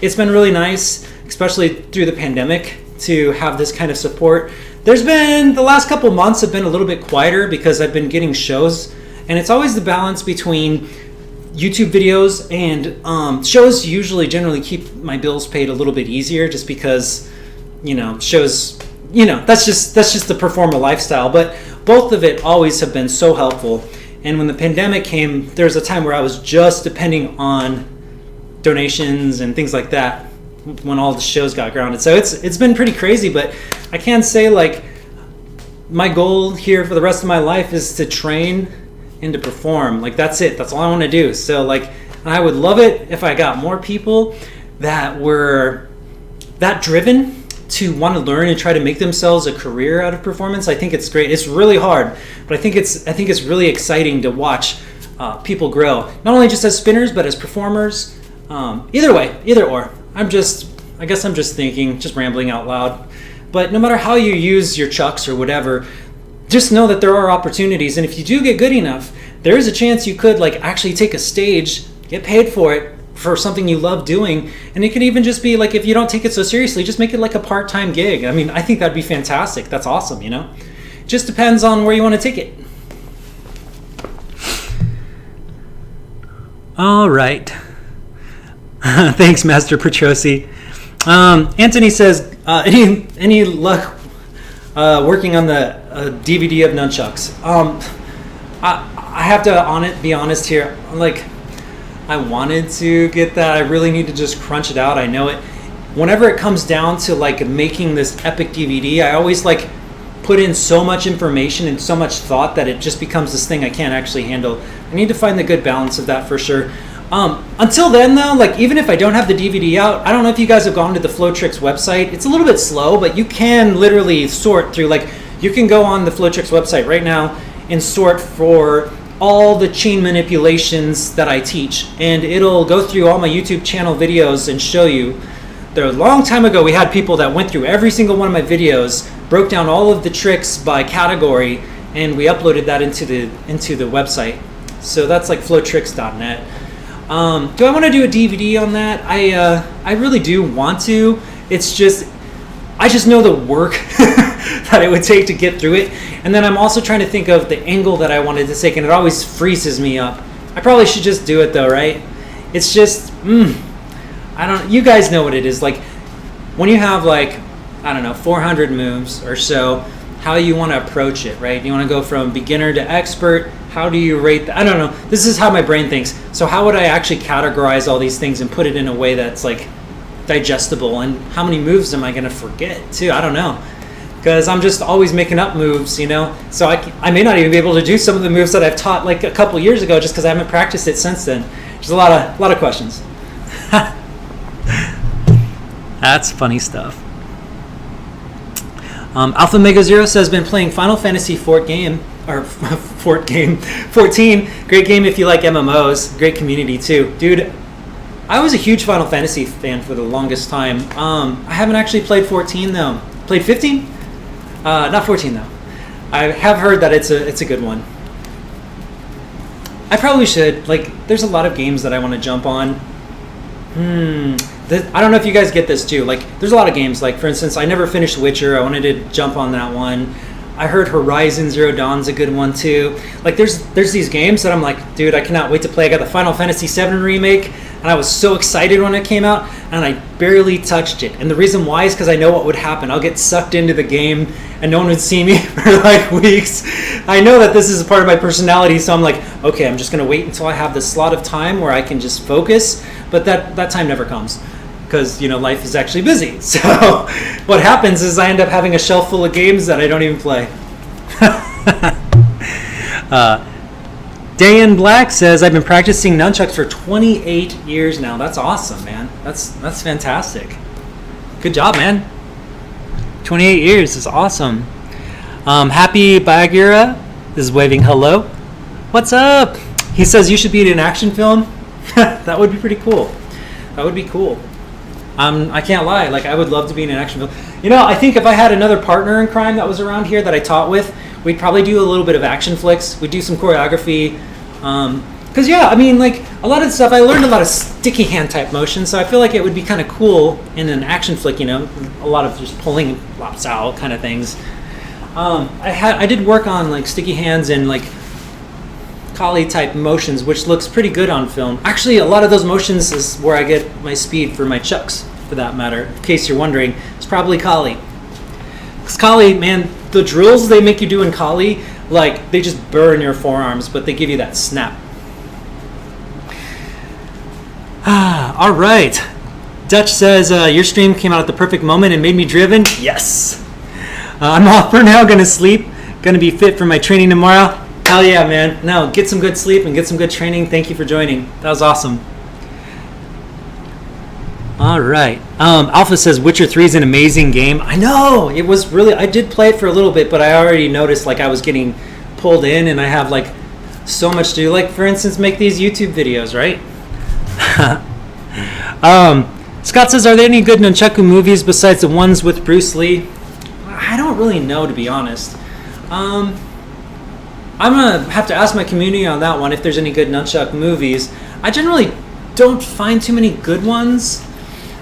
it's been really nice, especially through the pandemic, to have this kind of support. There's been, the last couple months have been a little bit quieter because I've been getting shows, and it's always the balance between YouTube videos and shows usually generally keep my bills paid a little bit easier just because, you know, shows, you know, that's just the performer lifestyle. But both of it always have been so helpful. And when the pandemic came, there was a time where I was just depending on donations and things like that when all the shows got grounded. So it's been pretty crazy, but I can say, like, my goal here for the rest of my life is to train and to perform. Like, that's it. That's all I want to do. So, like, I would love it if I got more people that were that driven to want to learn and try to make themselves a career out of performance. I think it's great. It's really hard, but I think it's really exciting to watch people grow, not only just as spinners but as performers. Either way, either or. I guess I'm just thinking, just rambling out loud. But no matter how you use your chucks or whatever, just know that there are opportunities, and if you do get good enough, there is a chance you could like actually take a stage, get paid for it, for something you love doing. And it could even just be like, if you don't take it so seriously, just make it like a part-time gig. I mean, I think that'd be fantastic. That's awesome, you know? Just depends on where you want to take it. All right. Thanks, Master Petrosi. Anthony says, any luck working on the DVD of Nunchucks? I have to be honest here. Like, I wanted to get that. I really need to just crunch it out. I know it. Whenever it comes down to like making this epic DVD, I always like put in so much information and so much thought that it just becomes this thing I can't actually handle. I need to find the good balance of that for sure. Until then though, like even if I don't have the DVD out, I don't know if you guys have gone to the Flowtrix website. It's a little bit slow, but you can literally sort through, like you can go on the Flowtrix website right now and sort for all the chain manipulations that I teach, and it'll go through all my YouTube channel videos and show you. There, a long time ago, we had people that went through every single one of my videos, broke down all of the tricks by category, and we uploaded that into the website. So that's like flowtrix.net. Do I want to do a DVD on that? I really do want to. It's just, I just know the work that it would take to get through it. And then I'm also trying to think of the angle that I wanted to take, and it always freezes me up. I probably should just do it though, right? It's just, I don't, you guys know what it is. Like when you have like, I don't know, 400 moves or so, how you want to approach it, right? You want to go from beginner to expert. How do you rate that? I don't know. This is how my brain thinks. So how would I actually categorize all these things and put it in a way that's like digestible? And how many moves am I going to forget too? I don't know. Because I'm just always making up moves, you know? So I may not even be able to do some of the moves that I've taught like a couple years ago just because I haven't practiced it since then. There's a lot of questions. That's funny stuff. Alpha Mega Zero says, been playing Final Fantasy 14. Great game if you like MMOs. Great community too. Dude, I was a huge Final Fantasy fan for the longest time. I haven't actually played 14 though. Played 15? Not 14 though. I have heard that it's a good one. I probably should. Like, there's a lot of games that I want to jump on. I don't know if you guys get this too. Like, there's a lot of games. Like, for instance, I never finished Witcher. I wanted to jump on that one. I heard Horizon Zero Dawn's a good one too. Like, there's these games that I'm like, dude, I cannot wait to play. I got the Final Fantasy VII remake, and I was so excited when it came out, and I barely touched it. And the reason why is because I know what would happen. I'll get sucked into the game, and no one would see me for like weeks. I know that this is a part of my personality, so I'm like, okay, I'm just gonna wait until I have this slot of time where I can just focus. But that time never comes, because you know life is actually busy. So what happens is I end up having a shelf full of games that I don't even play. Dan Black says, I've been practicing nunchucks for 28 years now. That's awesome, man. That's fantastic. Good job, man. 28 years is awesome. Happy Bagheera is waving hello. What's up? He says you should be in an action film. That would be pretty cool. That would be cool. I can't lie. Like, I would love to be in an action film. You know, I think if I had another partner in crime that was around here that I taught with, we'd probably do a little bit of action flicks. We'd do some choreography. Because, yeah, I mean, like, a lot of stuff, I learned a lot of sticky hand type motion, so I feel like it would be kind of cool in an action flick, you know, a lot of just pulling lops out kind of things. I did work on, like, sticky hands and, like, Kali type motions, which looks pretty good on film. Actually, a lot of those motions is where I get my speed for my chucks, for that matter. In case you're wondering, it's probably Kali. Because Kali, man, the drills they make you do in Kali, like, they just burn your forearms, but they give you that snap. All right. Dutch says, your stream came out at the perfect moment and made me driven. Yes. I'm off for now, gonna sleep. Gonna be fit for my training tomorrow. Hell yeah, man. No, get some good sleep and get some good training. Thank you for joining. That was awesome. All right. Alpha says Witcher 3 is an amazing game. I know. It was really, I did play it for a little bit, but I already noticed like I was getting pulled in and I have like so much to do. Like, for instance, make these YouTube videos, right? Scott says, are there any good Nunchuck movies besides the ones with Bruce Lee? I don't really know, to be honest. I'm gonna have to ask my community on that one if there's any good nunchuck movies. I generally don't find too many good ones.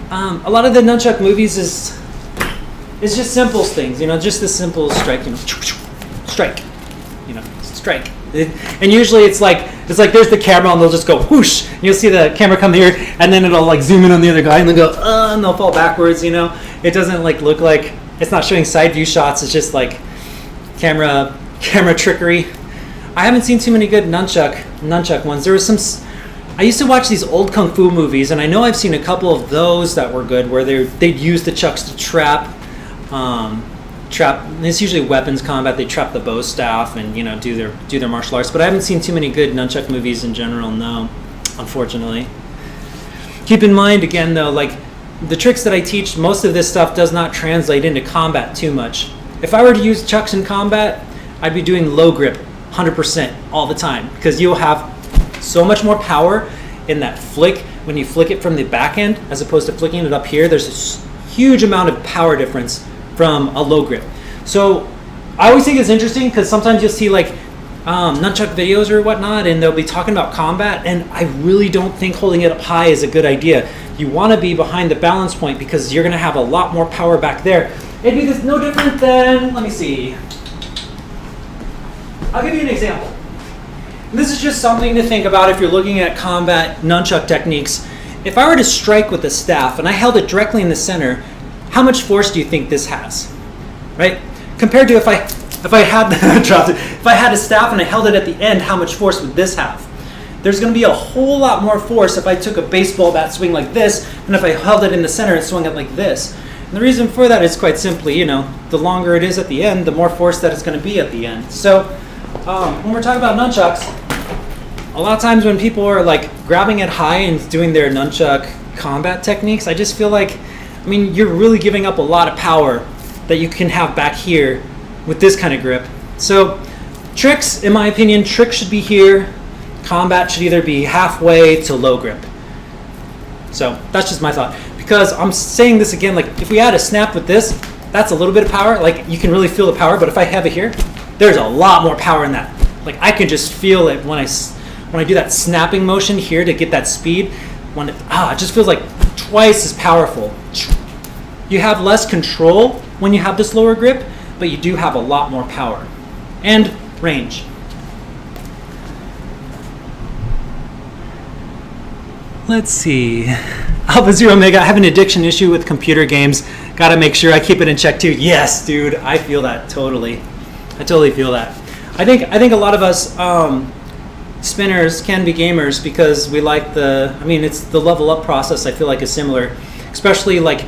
A lot of the nunchuck movies is just simple things, just the simple strike, strike, strike. And usually it's like there's the camera and they'll just go whoosh, and you'll see the camera come here and then it'll like zoom in on the other guy and they'll go and they'll fall backwards. It doesn't like look like, it's not showing side view shots. It's just like camera trickery. I haven't seen too many good nunchuck ones. There was some. I used to watch these old kung fu movies, and I know I've seen a couple of those that were good, where they'd use the chucks to trap. It's usually weapons combat. They trap the bow staff and do their martial arts. But I haven't seen too many good nunchuck movies in general. No, unfortunately. Keep in mind again though, like the tricks that I teach, most of this stuff does not translate into combat too much. If I were to use chucks in combat, I'd be doing low grip 100% all the time, because you'll have so much more power in that flick when you flick it from the back end as opposed to flicking it up here. There's a huge amount of power difference from a low grip. So I always think it's interesting because sometimes you'll see like nunchuck videos or whatnot, and they'll be talking about combat, and I really don't think holding it up high is a good idea. You want to be behind the balance point because you're going to have a lot more power back there. It'd be no different than, let me see. I'll give you an example. And this is just something to think about if you're looking at combat nunchuck techniques. If I were to strike with a staff and I held it directly in the center, how much force do you think this has? Right? Compared to if I had dropped it, if I had a staff and I held it at the end, how much force would this have? There's going to be a whole lot more force if I took a baseball bat swing like this than if I held it in the center and swung it like this. And the reason for that is quite simply, the longer it is at the end, the more force that it's going to be at the end. So when we're talking about nunchucks, a lot of times when people are like grabbing it high and doing their nunchuck combat techniques, I just feel like, you're really giving up a lot of power that you can have back here with this kind of grip. So tricks, in my opinion, tricks should be here. Combat should either be halfway to low grip. So that's just my thought. Because I'm saying this again, like if we add a snap with this, that's a little bit of power. Like you can really feel the power, but if I have it here, there's a lot more power in that. Like I can just feel it when I do that snapping motion here to get that speed. It just feels like twice as powerful. You have less control when you have this lower grip, but you do have a lot more power and range. Let's see. Alpha Zero Omega, I have an addiction issue with computer games. Gotta make sure I keep it in check too. Yes, dude, I feel that totally. I totally feel that. I think a lot of us spinners can be gamers because we like it's the level up process. I feel like is similar, especially like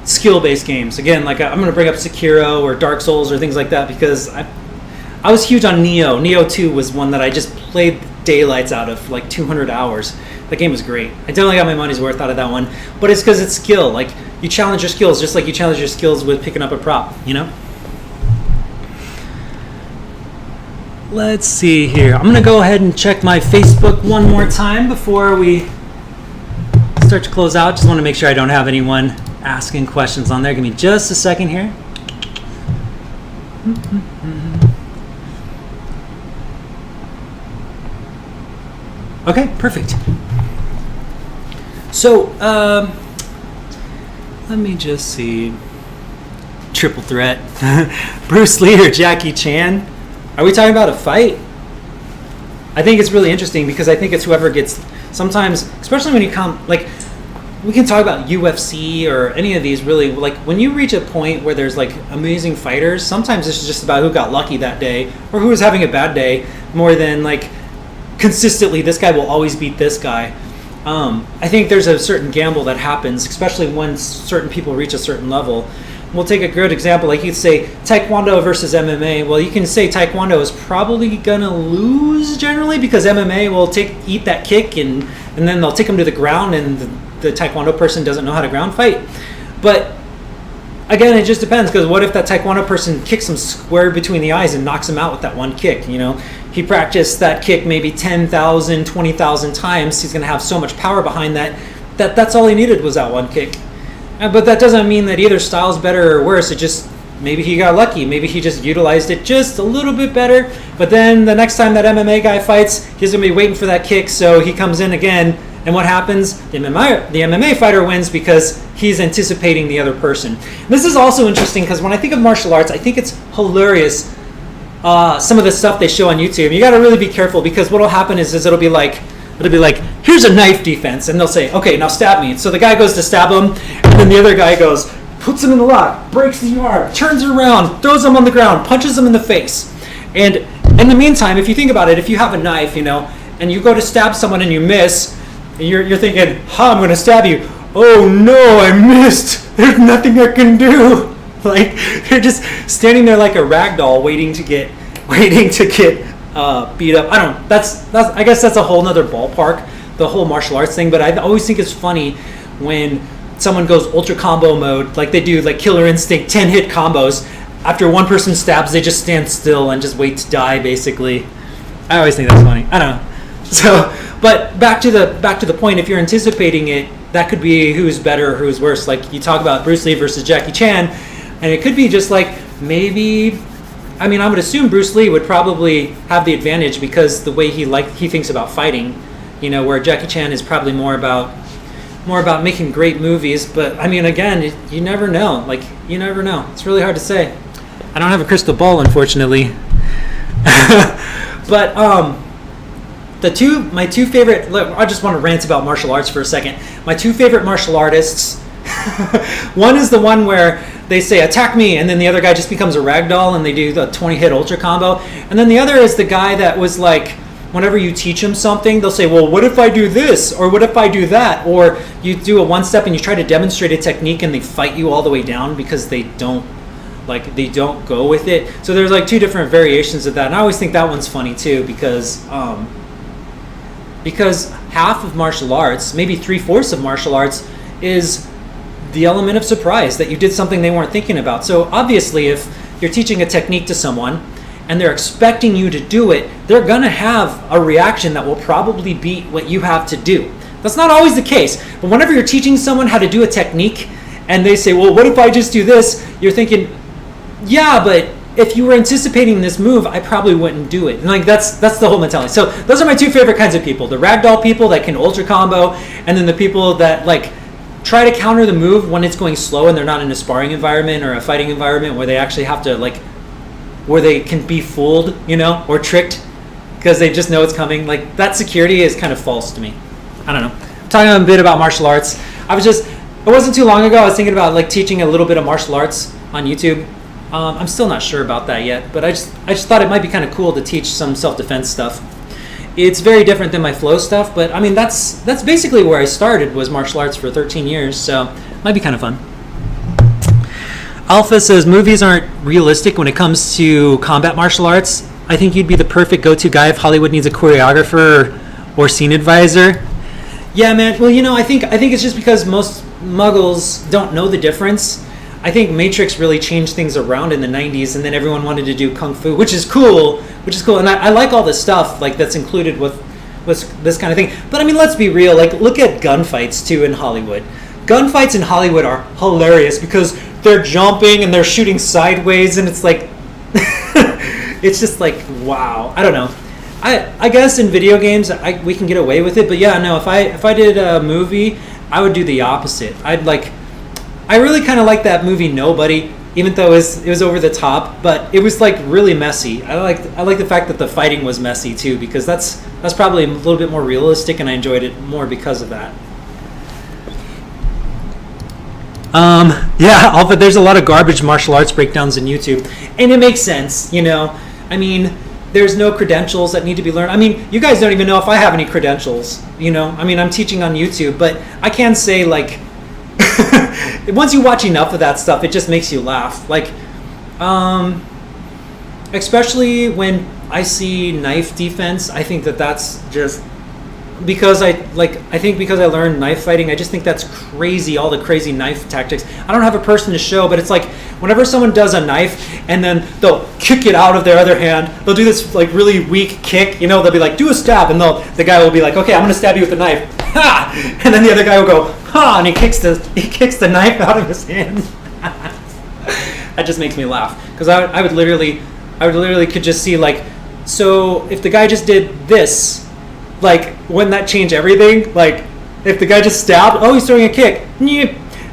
skill-based games. Again, like I'm gonna bring up Sekiro or Dark Souls or things like that because I was huge on Nioh. Nioh 2 was one that I just played daylights out of, like 200 hours. That game was great. I definitely got my money's worth out of that one. But it's because it's skill. Like, you challenge your skills just like you challenge your skills with picking up a prop, Let's see here. I'm going to go ahead and check my Facebook one more time before we start to close out. Just want to make sure I don't have anyone asking questions on there. Give me just a second here. Okay, perfect. So, let me just see. Triple threat. Bruce Lee or Jackie Chan? Are we talking about a fight? I think it's really interesting because I think it's whoever gets, sometimes, especially when you come, like, we can talk about UFC or any of these really, like, when you reach a point where there's, like, amazing fighters, sometimes it's just about who got lucky that day or who was having a bad day more than, like, consistently this guy will always beat this guy. I think there's a certain gamble that happens, especially when certain people reach a certain level. We'll take a good example, like you'd say Taekwondo versus MMA. Well, you can say Taekwondo is probably gonna lose generally because MMA will eat that kick and then they'll take him to the ground and the Taekwondo person doesn't know how to ground fight. But again, it just depends because what if that Taekwondo person kicks him square between the eyes and knocks him out with that one kick, He practiced that kick maybe 10,000, 20,000 times. He's going to have so much power behind that's all he needed was that one kick. But that doesn't mean that either style is better or worse. It just maybe he got lucky. Maybe he just utilized it just a little bit better. But then the next time that MMA guy fights, he's going to be waiting for that kick. So he comes in again. And what happens? The MMA fighter wins because he's anticipating the other person. This is also interesting because when I think of martial arts, I think it's hilarious. Some of the stuff they show on YouTube. You got to really be careful because what will happen is it'll be like, here's a knife defense. And they'll say, okay, now stab me. So the guy goes to stab him. And then the other guy goes, puts him in the lock, breaks the arm, turns around, throws him on the ground, punches him in the face. And in the meantime, if you think about it, if you have a knife, and you go to stab someone and you miss, and you're thinking, I'm going to stab you. Oh no, I missed. There's nothing I can do. Like, they're just standing there like a rag doll waiting to get beat up. I guess that's a whole nother ballpark, the whole martial arts thing. But I always think it's funny when someone goes ultra combo mode, like they do, like Killer Instinct 10-hit combos. After one person stabs, they just stand still and just wait to die, basically. I always think that's funny. I don't know. So, but back to the point, if you're anticipating it, that could be who's better or who's worse. Like you talk about Bruce Lee versus Jackie Chan, and it could be just like maybe, I would assume Bruce Lee would probably have the advantage because the way he thinks about fighting, where Jackie Chan is probably more about making great movies. But again, you never know. Like, you never know. It's really hard to say. I don't have a crystal ball, unfortunately. But my two favorite, I just want to rant about martial arts for a second. My two favorite martial artists, one is the one where they say attack me and then the other guy just becomes a ragdoll and they do the 20-hit ultra combo. And then the other is the guy that was like, whenever you teach them something, they'll say, well, what if I do this? Or what if I do that? Or you do a one step and you try to demonstrate a technique and they fight you all the way down because they don't go with it. So there's like two different variations of that. And I always think that one's funny too because half of martial arts, maybe 3/4 of martial arts, is the element of surprise that you did something they weren't thinking about. So obviously, if you're teaching a technique to someone and they're expecting you to do it, they're gonna have a reaction that will probably beat what you have to do. That's not always the case, but whenever you're teaching someone how to do a technique and they say, well, what if I just do this? You're thinking, yeah, but if you were anticipating this move, I probably wouldn't do it. And like that's the whole mentality. So those are my two favorite kinds of people: the ragdoll people that can ultra combo, and then the people that like try to counter the move when it's going slow and they're not in a sparring environment or a fighting environment where they actually have to where they can be fooled, or tricked because they just know it's coming. Like that security is kind of false to me. I don't know. I'm talking a bit about martial arts. It wasn't too long ago. I was thinking about like teaching a little bit of martial arts on YouTube. I'm still not sure about that yet, but I just thought it might be kind of cool to teach some self-defense stuff. It's very different than my flow stuff, but that's basically where I started, was martial arts for 13 years, so it might be kind of fun. Alpha says movies aren't realistic when it comes to combat martial arts. I think you'd be the perfect go-to guy if Hollywood needs a choreographer or scene advisor. Yeah, man. Well, I think it's just because most muggles don't know the difference. I think Matrix really changed things around in the 90s, and then everyone wanted to do Kung Fu, which is cool. And I like all the stuff like that's included with this kind of thing. But let's be real. Like, look at gunfights too in Hollywood. Gunfights in Hollywood are hilarious because they're jumping and they're shooting sideways, and it's like, it's just like, wow. I don't know. I guess in video games we can get away with it, but yeah, no. If I did a movie, I would do the opposite. I really kind of like that movie Nobody, even though it was over the top, but it was like really messy. I like the fact that the fighting was messy too, because that's probably a little bit more realistic, and I enjoyed it more because of that. Yeah, but there's a lot of garbage martial arts breakdowns in YouTube, and it makes sense, there's no credentials that need to be learned. You guys don't even know if I have any credentials, I'm teaching on YouTube, but I can say like, once you watch enough of that stuff, it just makes you laugh. Like, especially when I see knife defense, I think that's just because I learned knife fighting. I just think that's crazy, all the crazy knife tactics. I don't have a person to show, but it's like whenever someone does a knife and then they'll kick it out of their other hand, they'll do this like really weak kick. They'll be like, do a stab, and the guy will be like, okay, I'm gonna stab you with the knife. Ha! And then the other guy will go, ha! And he kicks the knife out of his hand. That just makes me laugh because I would literally could just see like, so if the guy just did this, like, wouldn't that change everything? Like, if the guy just stabbed, oh, he's throwing a kick,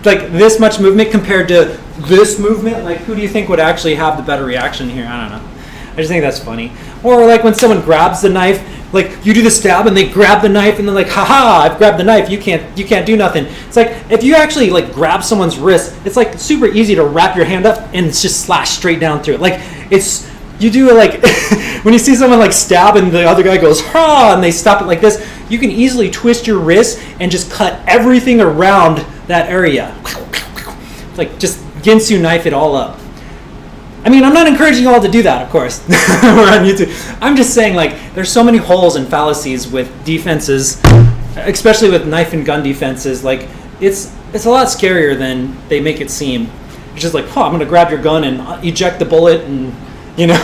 like this much movement compared to this movement, like who do you think would actually have the better reaction here? I don't know. I just think that's funny. Or like when someone grabs the knife, like you do the stab and they grab the knife and they're like, haha, I've grabbed the knife, you can't do nothing. It's like if you actually like grab someone's wrist, it's like super easy to wrap your hand up and just slash straight down through it. Like it's, you do it like when you see someone like stab and the other guy goes ha and they stop it like this, you can easily twist your wrist and just cut everything around that area. Like just Ginsu knife it all up. I mean, I'm not encouraging you all to do that, of course. We're on YouTube. I'm just saying, like, there's so many holes and fallacies with defenses, especially with knife and gun defenses. Like, it's a lot scarier than they make it seem. It's just like, oh, I'm going to grab your gun and eject the bullet and, you know,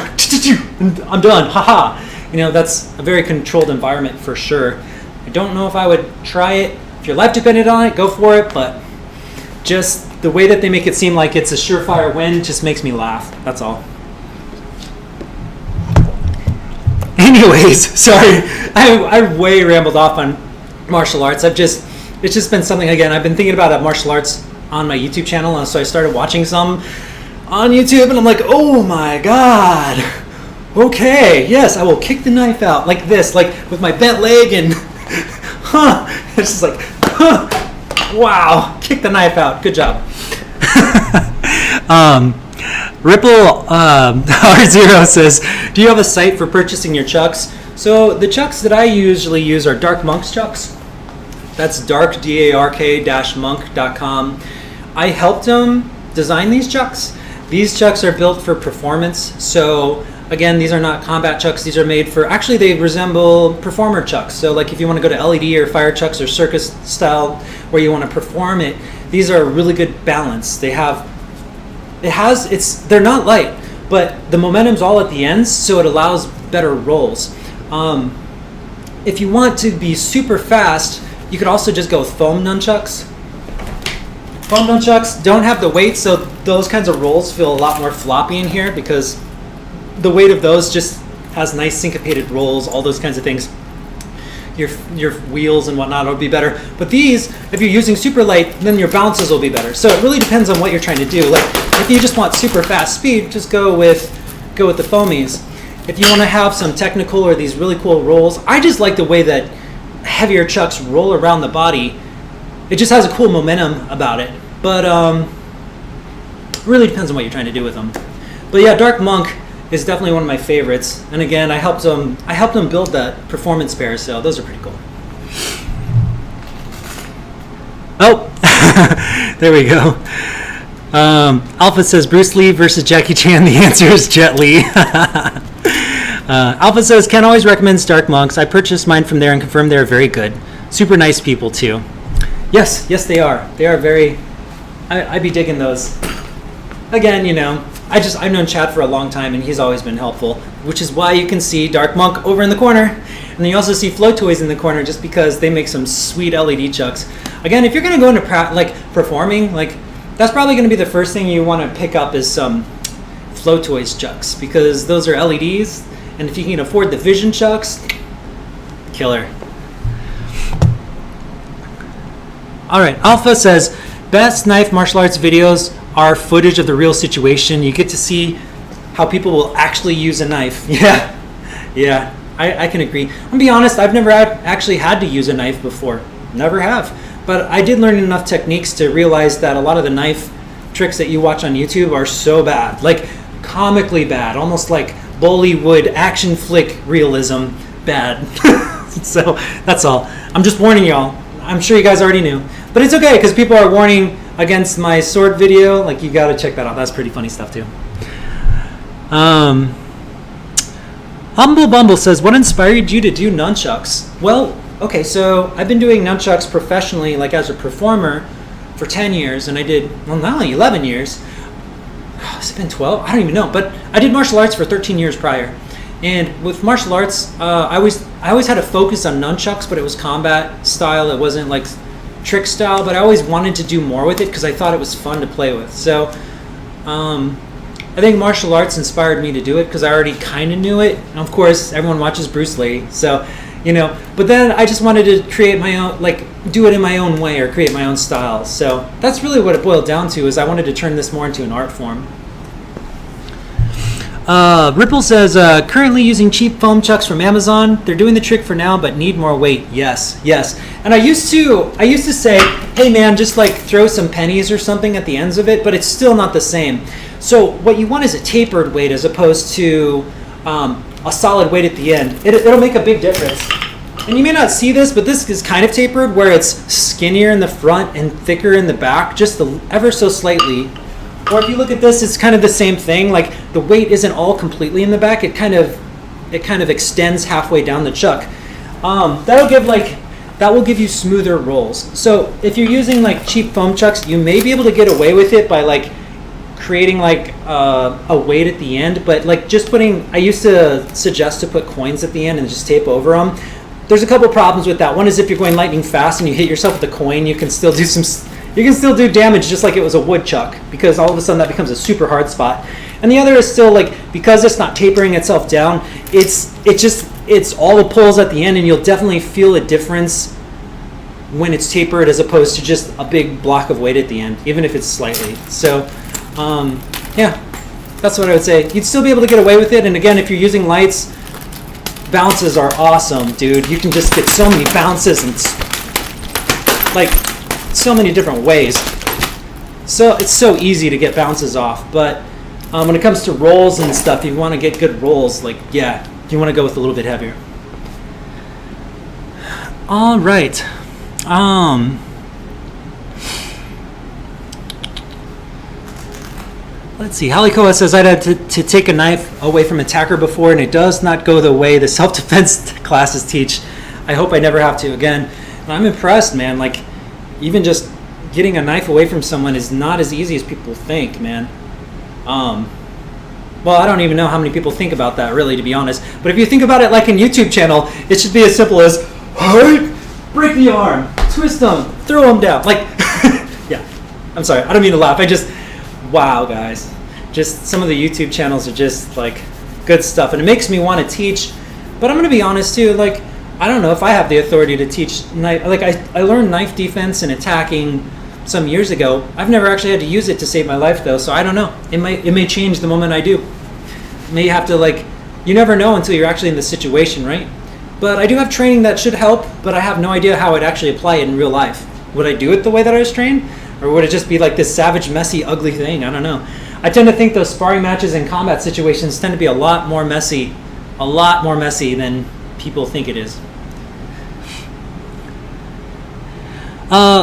and I'm done, haha. You know, that's a very controlled environment for sure. I don't know if I would try it. If your life depended on it, go for it, but just the way that they make it seem like it's a surefire win just makes me laugh. That's all. Anyways, sorry. I way rambled off on martial arts. It's just been something, again, I've been thinking about martial arts on my YouTube channel, and so I started watching some on YouTube, and I'm like, oh my God. Okay, yes, I will kick the knife out like this, like with my bent leg and it's just like, wow, kick the knife out. Good job. Ripple R0 says, do you have a site for purchasing your chucks? So the chucks that I usually use are Dark Monk's chucks. That's dark, dark-monk.com. I helped them design these chucks. These chucks are built for performance. So again, these are not combat chucks. These are made for, actually they resemble performer chucks. So like if you want to go to LED or fire chucks or circus style where you want to perform it, these are a really good balance. They're not light, but the momentum's all at the ends, so it allows better rolls. If you want to be super fast, you could also just go with foam nunchucks. Foam nunchucks don't have the weight, so those kinds of rolls feel a lot more floppy in here because the weight of those just has nice syncopated rolls, all those kinds of things. Your wheels and whatnot will be better. But these, if you're using super light, then your bounces will be better. So it really depends on what you're trying to do. Like if you just want super fast speed, just go with the foamies. If you want to have some technical or these really cool rolls, I just like the way that heavier chucks roll around the body. It just has a cool momentum about it. But really depends on what you're trying to do with them. But yeah, Dark Monk is definitely one of my favorites. And again, I helped them build that performance pair, so those are pretty cool. Oh, there we go. Alpha says Bruce Lee versus Jackie Chan. The answer is Jet Li. Alpha says Ken always recommends Dark Monks. I purchased mine from there and confirmed they're very good. Super nice people too. Yes, they are. They are very. I'd be digging those. Again, you know, I've known Chad for a long time and he's always been helpful, which is why you can see Dark Monk over in the corner. And then you also see Flow Toys in the corner just because they make some sweet LED chucks. Again, if you're going to go into performing, like that's probably going to be the first thing you want to pick up is some Flow Toys chucks because those are LEDs, and if you can afford the Vision chucks, killer. All right, Alpha says best knife martial arts videos are footage of the real situation. You get to see how people will actually use a knife. Yeah, I can agree. I'll be honest, I've never actually had to use a knife before. Never have. But I did learn enough techniques to realize that a lot of the knife tricks that you watch on YouTube are so bad. Like comically bad. Almost like Bollywood action flick realism bad. So that's all. I'm just warning y'all. I'm sure you guys already knew. But it's okay because people are warning against my sword video. Like you gotta check that out. That's pretty funny stuff too. Humble Bumble says, what inspired you to do nunchucks? Well, okay, so I've been doing nunchucks professionally, like as a performer, for 10 years, and I did, well, not only 11 years. Has it been 12? I don't even know, but I did martial arts for 13 years prior. And with martial arts, I always had a focus on nunchucks, but it was combat style. It wasn't like trick style, but I always wanted to do more with it because I thought it was fun to play with. So I think martial arts inspired me to do it because I already kind of knew it. And of course, everyone watches Bruce Lee, so but then I just wanted to create my own, like do it in my own way or create my own style. So that's really what it boiled down to, is I wanted to turn this more into an art form. Ripple says, currently using cheap foam chucks from Amazon. They're doing the trick for now, but need more weight. Yes. And I used to say, hey man, just like throw some pennies or something at the ends of it, but it's still not the same. So what you want is a tapered weight as opposed to a solid weight at the end. It'll make a big difference. And you may not see this, but this is kind of tapered, where it's skinnier in the front and thicker in the back, just ever so slightly. Or if you look at this, it's kind of the same thing. Like the weight isn't all completely in the back. It kind of extends halfway down the chuck. That will give you smoother rolls. So if you're using like cheap foam chucks, you may be able to get away with it by like creating like a weight at the end. But like just I used to suggest to put coins at the end and just tape over them. There's a couple problems with that. One is if you're going lightning fast and you hit yourself with a coin, you can still do damage just like it was a woodchuck, because all of a sudden that becomes a super hard spot. And the other is still like, because it's not tapering itself down, it's all the pulls at the end, and you'll definitely feel a difference when it's tapered as opposed to just a big block of weight at the end, even if it's slightly. So yeah, that's what I would say. You'd still be able to get away with it. And again, if you're using lights, bounces are awesome, dude. You can just get so many bounces and like so many different ways. So it's so easy to get bounces off. But when it comes to rolls and stuff, you want to get good rolls. Like, yeah, you want to go with a little bit heavier. All right. Let's see. Halikoa says, I'd had to take a knife away from an attacker before, and it does not go the way the self-defense classes teach. I hope I never have to again. And I'm impressed, man. Like, even just getting a knife away from someone is not as easy as people think, man. Well, I don't even know how many people think about that, really, to be honest. But if you think about it like a YouTube channel, it should be as simple as, break the arm, twist them, throw them down. Like, yeah. I'm sorry. I don't mean to laugh. Wow, guys. Just some of the YouTube channels are just, like, good stuff. And it makes me want to teach. But I'm going to be honest, too. Like, I don't know if I have the authority to teach knife. Like, I learned knife defense and attacking some years ago. I've never actually had to use it to save my life, though. So I don't know. It may change the moment I do. May have to, like, you never know until you're actually in the situation, right? But I do have training that should help, but I have no idea how I'd actually apply it in real life. Would I do it the way that I was trained? Or would it just be like this savage, messy, ugly thing? I don't know. I tend to think those sparring matches and combat situations tend to be a lot more messy than people think it is.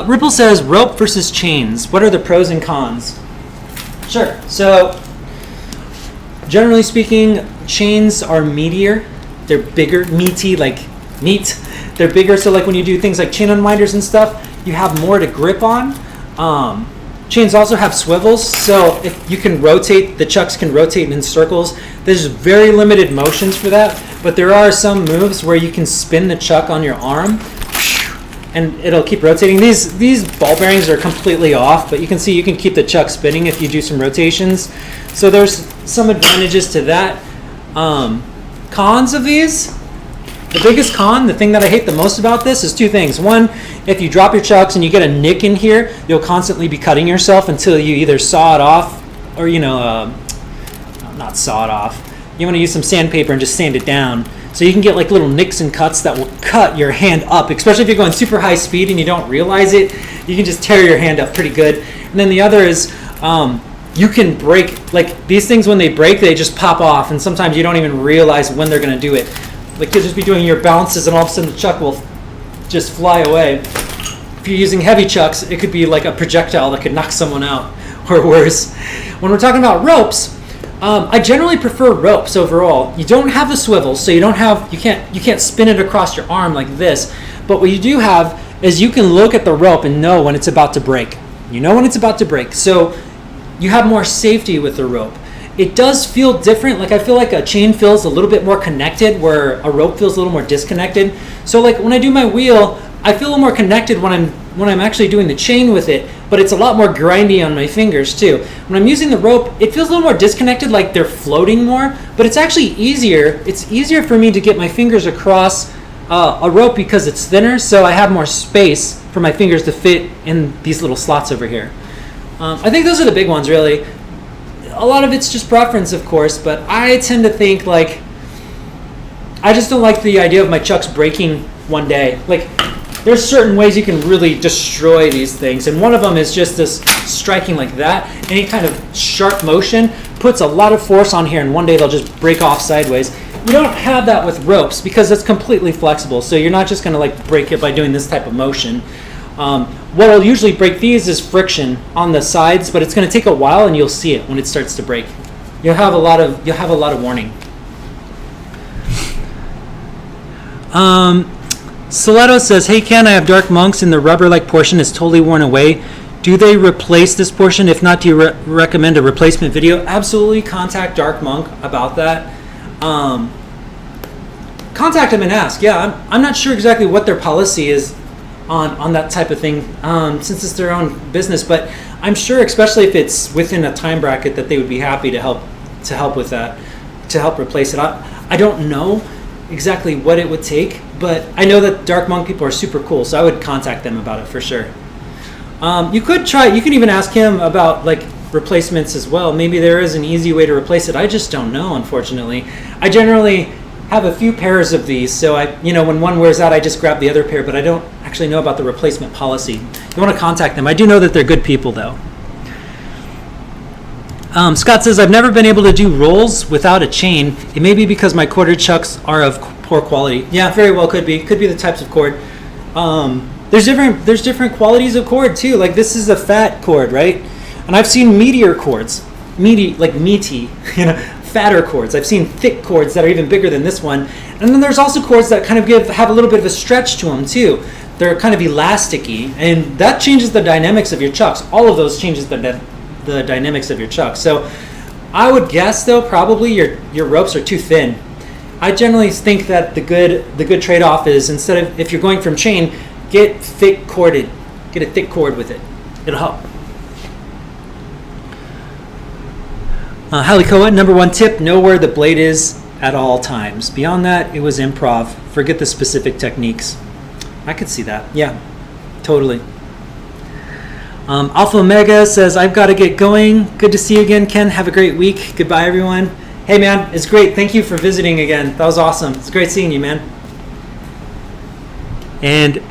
Ripple says, rope versus chains. What are the pros and cons? Sure. So, generally speaking, chains are meatier. They're bigger, meaty, like meat. They're bigger, so like when you do things like chain unwinders and stuff, you have more to grip on. Chains also have swivels, so if you can rotate, the chucks can rotate in circles. There's very limited motions for that, but there are some moves where you can spin the chuck on your arm and it'll keep rotating. These ball bearings are completely off, but you can see you can keep the chuck spinning if you do some rotations. So there's some advantages to that. Cons of these, the biggest con, the thing that I hate the most about this is two things. One, if you drop your chucks and you get a nick in here, you'll constantly be cutting yourself until you either saw it off or, not saw it off. You want to use some sandpaper and just sand it down. So you can get like little nicks and cuts that will cut your hand up, especially if you're going super high speed and you don't realize it. You can just tear your hand up pretty good. And then the other is you can break, like these things when they break, they just pop off. And sometimes you don't even realize when they're going to do it. Like you'll just be doing your bounces and all of a sudden the chuck will just fly away. If you're using heavy chucks, it could be like a projectile that could knock someone out or worse. When we're talking about ropes, I generally prefer ropes overall. You don't have the swivels, so you can't spin it across your arm like this. But what you do have is you can look at the rope and know when it's about to break. You know when it's about to break. So you have more safety with the rope. It does feel different. Like I feel like a chain feels a little bit more connected where a rope feels a little more disconnected. So like when I do my wheel, I feel a little more connected when I'm when I'm actually doing the chain with it, but it's a lot more grindy on my fingers too. When I'm using the rope, it feels a little more disconnected, like they're floating more, but it's actually easier. It's easier for me to get my fingers across a rope because it's thinner, so I have more space for my fingers to fit in these little slots over here. I think those are the big ones, really. A lot of it's just preference, of course, but I tend to think like, I just don't like the idea of my chucks breaking one day. Like, there's certain ways you can really destroy these things, and one of them is just this striking like that. Any kind of sharp motion puts a lot of force on here, and one day they'll just break off sideways. You don't have that with ropes because it's completely flexible, so you're not just going to like break it by doing this type of motion. What will usually break these is friction on the sides, but it's going to take a while, and you'll see it when it starts to break. You'll have a lot of warning. Soletto says, "Hey Ken, I have dark monks and the rubber-like portion is totally worn away. Do they replace this portion? If not, do you recommend a replacement video?" Absolutely. Contact Dark Monk about that. Contact them and ask. Yeah, I'm not sure exactly what their policy is on that type of thing, since it's their own business, but I'm sure, especially if it's within a time bracket, that they would be happy to help with that, to help replace it. I don't know exactly what it would take, but I know that Dark Monk people are super cool, so I would contact them about it for sure. You can even ask him about like replacements as well. Maybe there is an easy way to replace it. I just don't know, unfortunately. I generally have a few pairs of these, so when one wears out, I just grab the other pair, but I don't actually know about the replacement policy. You want to contact them. I do know that they're good people, though. Scott says, "I've never been able to do rolls without a chain. It may be because my corded chucks are of poor quality." Yeah, very well could be. Could be the types of cord. There's different qualities of cord too. Like this is a fat cord, right? And I've seen meatier cords, meaty, fatter cords. I've seen thick cords that are even bigger than this one. And then there's also cords that kind of have a little bit of a stretch to them too. They're kind of elasticy, and that changes the dynamics of your chucks. All of those changes the dynamics of your chucks. So I would guess though probably your ropes are too thin. I generally think that the good trade-off is, instead of, if you're going from chain, get thick corded. Get a thick cord with it. It'll help. Halikoa, number one tip, know where the blade is at all times. Beyond that, it was improv. Forget the specific techniques. I could see that. Yeah, totally. Alpha Omega says, "I've got to get going. Good to see you again, Ken. Have a great week. Goodbye, everyone." Hey, man, it's great. Thank you for visiting again. That was awesome. It's great seeing you, man. And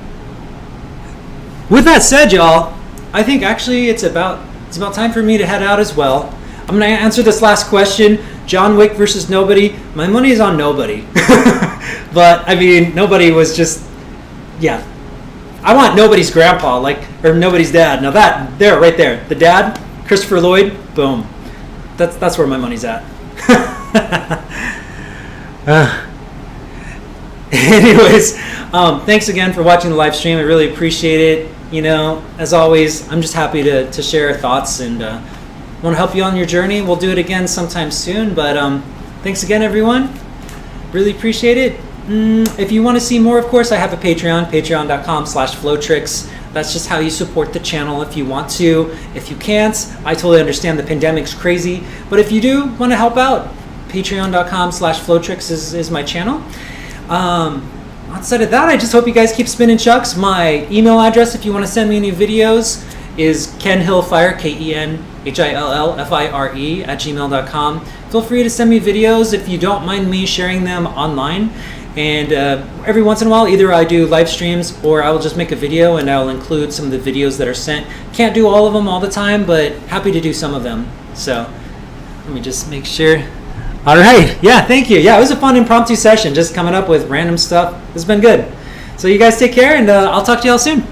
with that said, y'all, I think actually it's about time for me to head out as well. I'm going to answer this last question. John Wick versus nobody. My money is on nobody. But, I mean, nobody was just, yeah. I want nobody's grandpa, or nobody's dad. Now right there. The dad, Christopher Lloyd, boom. That's where my money's at. Anyways, thanks again for watching the live stream. I really appreciate it. As always, I'm just happy to share thoughts and want to help you on your journey. We'll do it again sometime soon, but thanks again, everyone. Really appreciate it. If you want to see more, of course, I have a Patreon, patreon.com/flowtricks. That's just how you support the channel if you want to. If you can't, I totally understand the pandemic's crazy, but if you do want to help out, patreon.com/flowtricks is my channel. Outside of that, I just hope you guys keep spinning chucks. My email address, if you want to send me any videos, is kenhillfire, KenHillfire @gmail.com. Feel free to send me videos if you don't mind me sharing them online. And every once in a while, either I do live streams or I will just make a video and I'll include some of the videos that are sent. Can't do all of them all the time, but happy to do some of them. So let me just make sure. All right. Yeah, thank you. Yeah, it was a fun impromptu session, just coming up with random stuff. It's been good. So you guys take care, and I'll talk to y'all soon.